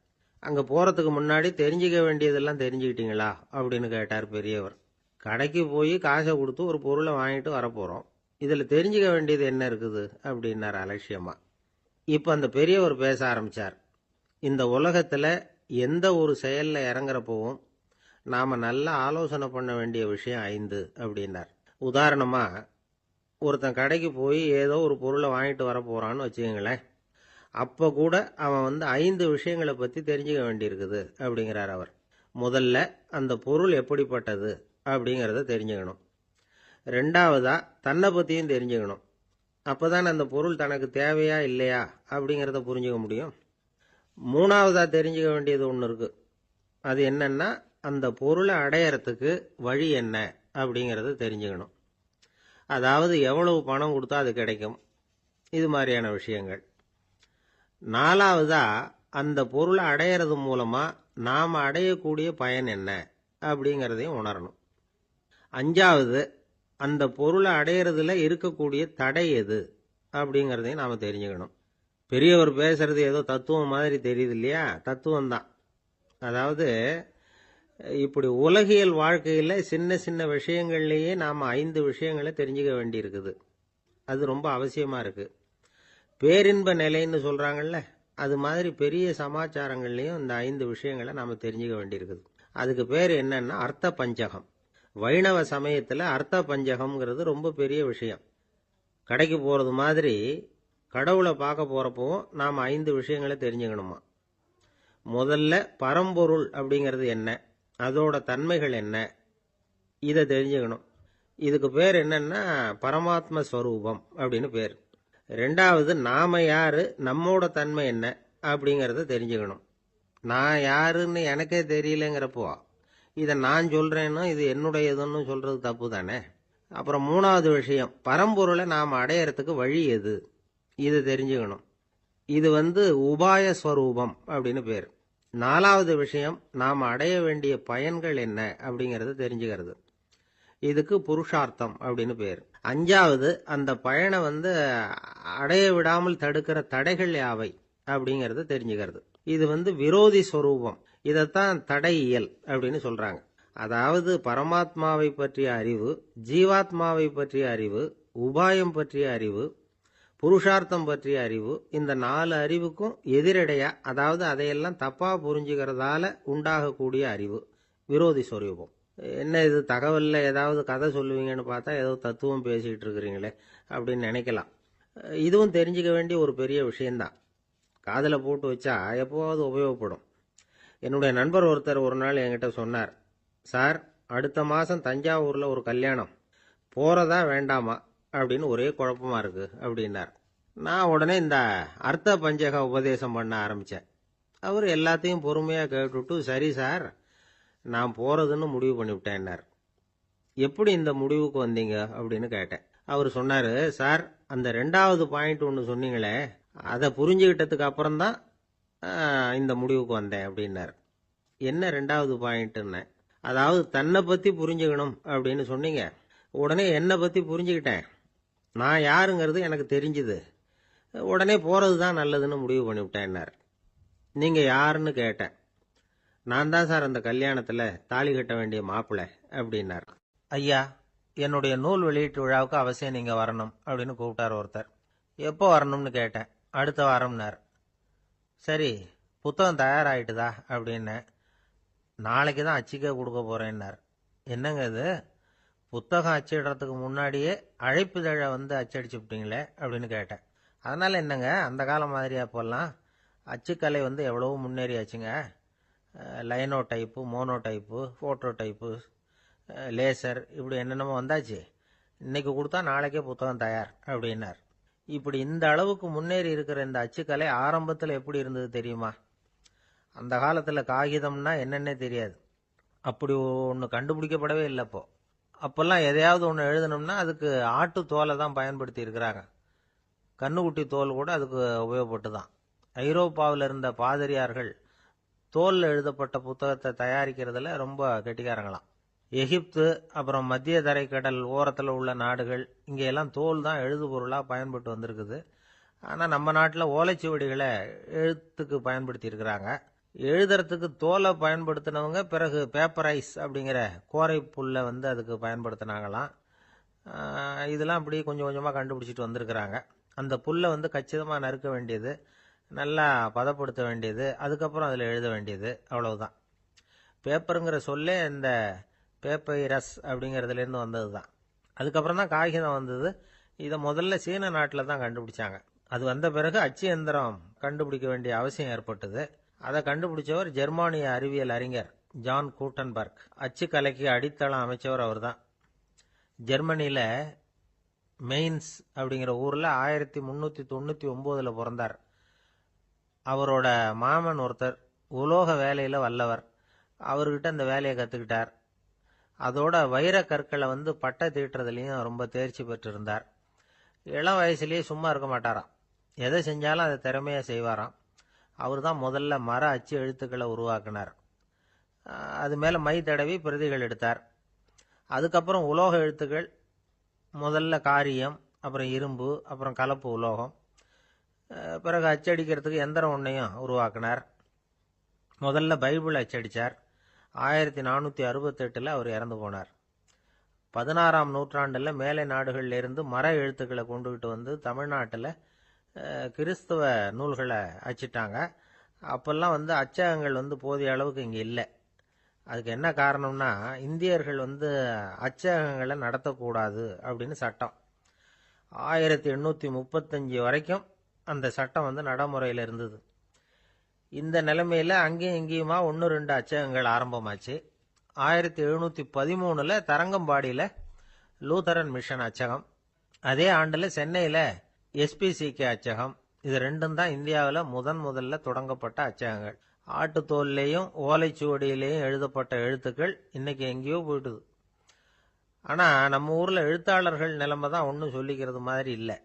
அங்க போறதுக்கு முன்னாடி தெரிஞ்சுக்க வேண்டியதெல்லாம் தெரிஞ்சுக்கிட்டீங்களா அப்படின்னு கேட்டார் பெரியவர். கடைக்கு போய் காசை கொடுத்து ஒரு பொருளை வாங்கிட்டு வரப்போறோம், இதுல தெரிஞ்சுக்க வேண்டியது என்ன இருக்குது அப்படின்னார் அலட்சியமா. இப்ப அந்த பெரியவர் பேச ஆரம்பிச்சார். இந்த உலகத்துல எந்த ஒரு செயல்ல இறங்குறப்பவும் நாம நல்லா ஆலோசனை பண்ண வேண்டிய விஷயம் 5 அப்படின்னார். உதாரணமா, ஒருத்தன் கடைக்கு போய் ஏதோ ஒரு பொருளை வாங்கிட்டு வர போறான்னு வச்சுக்கங்களேன். அப்ப கூட அவன் வந்து 5 விஷயங்களை பத்தி தெரிஞ்சுக்க வேண்டியிருக்குது அப்படிங்கிறார் அவர். முதல்ல அந்த பொருள் எப்படிப்பட்டது அப்படிங்கறத தெரிஞ்சுக்கணும். 2வதா தன்னை பத்தியும் தெரிஞ்சுக்கணும். அப்பதான் அந்த பொருள் தனக்கு தேவையா இல்லையா அப்படிங்கறத புரிஞ்சுக்க முடியும். 3வதா தெரிஞ்சுக்க வேண்டியது ஒண்ணு இருக்கு. அது என்னன்னா, அந்த பொருளை அடையறதுக்கு வழி என்ன அப்படிங்கறத தெரிஞ்சுக்கணும். அதாவது எவ்வளவு பணம் கொடுத்தா அது கிடைக்கும், இது மாதிரியான விஷயங்கள். 4வதா அந்த பொருளை அடையிறது மூலமா நாம அடையக்கூடிய பயன் என்ன அப்படிங்கறதையும் உணரணும். 5வது அந்த பொருளை அடையிறதுல இருக்கக்கூடிய தடை எது அப்படிங்கறதையும் நாம தெரிஞ்சுக்கணும். பெரியவர் பேசுறது ஏதோ தத்துவம் மாதிரி தெரியுது இல்லையா? தத்துவம் தான். அதாவது இப்படி உலகியல் வாழ்க்கையில சின்ன சின்ன விஷயங்கள்லயே நாம 5 விஷயங்களை தெரிஞ்சுக்க வேண்டி இருக்குது. அது ரொம்ப அவசியமா இருக்கு. பேரின்ப நிலைன்னு சொல்றாங்கல்ல, அது மாதிரி பெரிய சமாச்சாரங்கள்லயும் இந்த 5 விஷயங்களை நாம தெரிஞ்சுக்க வேண்டி இருக்குது. அதுக்கு பேர் என்னன்னா அர்த்த பஞ்சகம். வைணவ சமயத்துல அர்த்த பஞ்சகம்ங்கிறது ரொம்ப பெரிய விஷயம். கடைக்கு போறது மாதிரி கடவுளை பார்க்க போறப்பவும் நாம 5 விஷயங்களை தெரிஞ்சுக்கணுமா. முதல்ல பரம்பொருள் அப்படிங்கிறது என்ன, அதோட தன்மைகள் என்ன, இதை தெரிஞ்சுக்கணும். இதுக்கு பேர் என்னன்னா பரமாத்ம ஸ்வரூபம் அப்படின்னு பேர். 2வது நாம யாரு, நம்மோட தன்மை என்ன அப்படிங்கறத தெரிஞ்சுக்கணும். நான் யாருன்னு எனக்கே தெரியலங்கிறப்போ இதை நான் சொல்றேன்னு இது என்னுடையதுன்னு சொல்றது தப்பு தானே. அப்புறம் மூணாவது விஷயம், பரம்பொருளை நாம் அடையறதுக்கு வழி எது, இது தெரிஞ்சுக்கணும். இது உபாய ஸ்வரூபம் அப்படின்னு பேர். நாலாவது விஷயம், நாம் அடைய வேண்டிய பயன்கள் என்ன அப்படிங்கறது தெரிஞ்சுக்கிறது. இதுக்கு புருஷார்த்தம் அப்படின்னு பேர். அஞ்சாவது, அந்த பயனை அடைய விடாமல் தடுக்கிற தடைகள் யாவை அப்படிங்கறது தெரிஞ்சுக்கிறது. இது விரோதி ஸ்வரூபம். இதைத்தான் தடையியல் அப்படின்னு சொல்றாங்க. அதாவது பரமாத்மாவை பற்றிய அறிவு, ஜீவாத்மாவை பற்றிய அறிவு, உபாயம் பற்றிய அறிவு, புருஷார்த்தம் பற்றிய அறிவு, இந்த 4 அறிவுக்கும் எதிரடையா, அதாவது அதையெல்லாம் தப்பா புரிஞ்சுக்கிறதால உண்டாகக்கூடிய அறிவு விரோதி ஸ்வரூபம். என்ன இது தகவல்ல ஏதாவது கதை சொல்லுவீங்கன்னு பார்த்தா ஏதோ தத்துவம் பேசிட்டு இருக்கிறீங்களே அப்படின்னு நினைக்கலாம். இதுவும் தெரிஞ்சுக்க வேண்டிய ஒரு பெரிய விஷயம்தான். காதுல போட்டு வச்சா எப்போவாவது உபயோகப்படும். என்னுடைய நண்பர் ஒருத்தர் ஒரு நாள் என்கிட்ட சொன்னார், சார், அடுத்த மாசம் தஞ்சாவூர்ல ஒரு கல்யாணம், போறதா வேண்டாமா அப்படின்னு ஒரே குழப்பமா இருக்கு அப்படின்னார். நான் உடனே இந்த அர்த்த பஞ்சக உபதேசம் பண்ண ஆரம்பிச்சேன். அவர் எல்லாத்தையும் பொறுமையா கேட்டுட்டு, சரி சார், நான் போறதுன்னு முடிவு பண்ணிவிட்டேன்னார். எப்படி இந்த முடிவுக்கு வந்தீங்க அப்படின்னு கேட்டேன். அவர் சொன்னாரு, சார், அந்த 2வது பாயிண்ட் ஒன்று சொன்னீங்களே, அதை புரிஞ்சுக்கிட்டதுக்கு அப்புறம்தான் இந்த முடிவுக்கு வந்தேன் அப்படின்னார். என்ன 2வது பாயிண்ட்னு? அதாவது தன்னை பத்தி புரிஞ்சுக்கணும் அப்படின்னு சொன்னீங்க. உடனே என்னை பத்தி புரிஞ்சுக்கிட்டேன், நான் யாருங்கிறது எனக்கு தெரிஞ்சுது, உடனே போறது தான் நல்லதுன்னு முடிவு பண்ணிவிட்டேன்னார். நீங்க யாருன்னு கேட்டேன். நான் தான் சார் அந்த கல்யாணத்துல தாலி கட்ட வேண்டிய மாப்பிள்ளை அப்படின்னார். ஐயா, என்னுடைய நூல் வெளியீட்டு விழாவுக்கு அவசியம் நீங்க வரணும் அப்படின்னு கூப்பிட்டார் ஒருத்தர். எப்போ வரணும்னு கேட்டேன். அடுத்த வாரம்னார். சரி, புத்தகம் தயாராகிட்டுதா அப்படின்னு. நாளைக்கு தான் அச்சிக்க கொடுக்க போறேன்னார். என்னங்க இது, புத்தகம் அச்சிடுறதுக்கு முன்னாடியே அழைப்புதழை அச்சடிச்சு விட்டீங்களே அப்படின்னு கேட்டேன். அதனால என்னங்க, அந்த காலம் மாதிரியா போலாம், அச்சுக்கலை எவ்வளவோ முன்னேறியாச்சுங்க. Linotype, monotype, phototype, laser, இப்படி என்னென்னமோ வந்தாச்சு. இன்னைக்கு கொடுத்தா நாளைக்கே புத்தகம் தயார் அப்படின்னார். இப்படி இந்த அளவுக்கு முன்னேறி இருக்கிற இந்த அச்சுக்கலை ஆரம்பத்தில் எப்படி இருந்தது தெரியுமா? அந்த காலத்தில் காகிதம்னா என்னன்னே தெரியாது. அப்படி ஒன்று கண்டுபிடிக்கப்படவே இல்லை. அப்போல்லாம் எதையாவது ஒன்று எழுதணும்னா அதுக்கு ஆட்டு தோலை தான் பயன்படுத்தி இருக்கிறாங்க. கண்ணுக்குட்டி தோல் கூட அதுக்கு உபயோகப்பட்டு தான். ஐரோப்பாவில் இருந்த பாதிரியார்கள் தோலில் எழுதப்பட்ட புத்தகத்தை தயாரிக்கிறதுல ரொம்ப கெட்டிக்காரங்களாம். எகிப்து, அப்புறம் மத்திய தரைக்கடல் ஓரத்தில் உள்ள நாடுகள், இங்கெல்லாம் தோல் தான் எழுது பொருளாக பயன்பட்டு வந்திருக்குது. ஆனால் நம்ம நாட்டில் ஓலைச்சுவடிகளை எழுத்துக்கு பயன்படுத்தி இருக்கிறாங்க. எழுதுறதுக்கு தோலை பயன்படுத்தினவங்க பிறகு பேப்பரைஸ் அப்படிங்கிற கோரை புல்லை அதுக்கு பயன்படுத்தினாங்களாம். இதெல்லாம் அப்படி கொஞ்சம் கொஞ்சமாக கண்டுபிடிச்சிட்டு வந்திருக்கிறாங்க. அந்த புல்லை கச்சிதமாக நறுக்க வேண்டியது, நல்லா பதப்படுத்த வேண்டியது, அதுக்கப்புறம் அதில் எழுத வேண்டியது, அவ்வளவுதான். பேப்பருங்கிற சொல்லே இந்த பேப்பைரஸ் அப்படிங்கிறதுலேருந்து வந்தது தான். அதுக்கப்புறம் தான் காகிதம் வந்தது. இதை முதல்ல சீன நாட்டில் தான் கண்டுபிடிச்சாங்க. அது வந்த பிறகு அச்சு எந்திரம் கண்டுபிடிக்க வேண்டிய அவசியம் ஏற்பட்டது. அதை கண்டுபிடிச்சவர் ஜெர்மானிய அறிவியல் அறிஞர் ஜான் கூட்டன்பர்க். அச்சு கலைக்கு அடித்தளம் அமைச்சவர் அவர் தான். ஜெர்மனியில் மெயின்ஸ் அப்படிங்கிற ஊரில் 1399 பிறந்தார். அவரோட மாமன் ஒருத்தர் உலோக வேலையில் வல்லவர். அவர்கிட்ட அந்த வேலையை கற்றுக்கிட்டார். அதோட வைர கற்களை பட்டை தீட்டுறதுலையும் ரொம்ப தேர்ச்சி பெற்றிருந்தார். இளம் வயசுலேயே சும்மா இருக்க மாட்டாராம். எதை செஞ்சாலும் அதை திறமையாக செய்வாராம். அவர் தான் முதல்ல மர அச்சு எழுத்துக்களை உருவாக்கினார். அது மேலே மை தடவி பிரதிகள் எடுத்தார். அதுக்கப்புறம் உலோக எழுத்துக்கள், முதல்ல காரியம், அப்புறம் இரும்பு, அப்புறம் கலப்பு உலோகம், பிறகு அச்சடிக்கிறதுக்கு எந்திரம் ஒன்றையும் உருவாக்கினார். முதல்ல பைபிள் அச்சடித்தார். 1468 அவர் இறந்து போனார். 16ஆம் நூற்றாண்டில் மேலை நாடுகளில் இருந்து மர எழுத்துக்களை கொண்டுகிட்டு தமிழ்நாட்டில் கிறிஸ்தவ நூல்களை அச்சிட்டாங்க. அப்பெல்லாம் அச்சகங்கள் போதிய அளவுக்கு இங்கே இல்லை. அதுக்கு என்ன காரணம்னா, இந்தியர்கள் அச்சகங்களை நடத்தக்கூடாது அப்படின்னு சட்டம். 1835 வரைக்கும் அந்த சட்டம் நடைமுறையில் இருந்தது. இந்த நிலைமையில அங்கேயும் இங்கேயுமா 1-2 அச்சகங்கள் ஆரம்பமாச்சு. 1713 தரங்கம்பாடியில் லூதரன் மிஷன் அச்சகம், அதே ஆண்டில் சென்னையில் SPCK அச்சகம், இது ரெண்டும் தான் இந்தியாவில் முதல்ல தொடங்கப்பட்ட அச்சகங்கள். ஆட்டுத்தோல்லையும் ஓலைச்சுவடியிலையும் எழுதப்பட்ட எழுத்துக்கள் இன்னைக்கு எங்கேயோ போயிட்டுது. ஆனா நம்ம ஊர்ல எழுத்தாளர்கள் நிலைமை தான் ஒன்றும் சொல்லிக்கிறது மாதிரி இல்லை.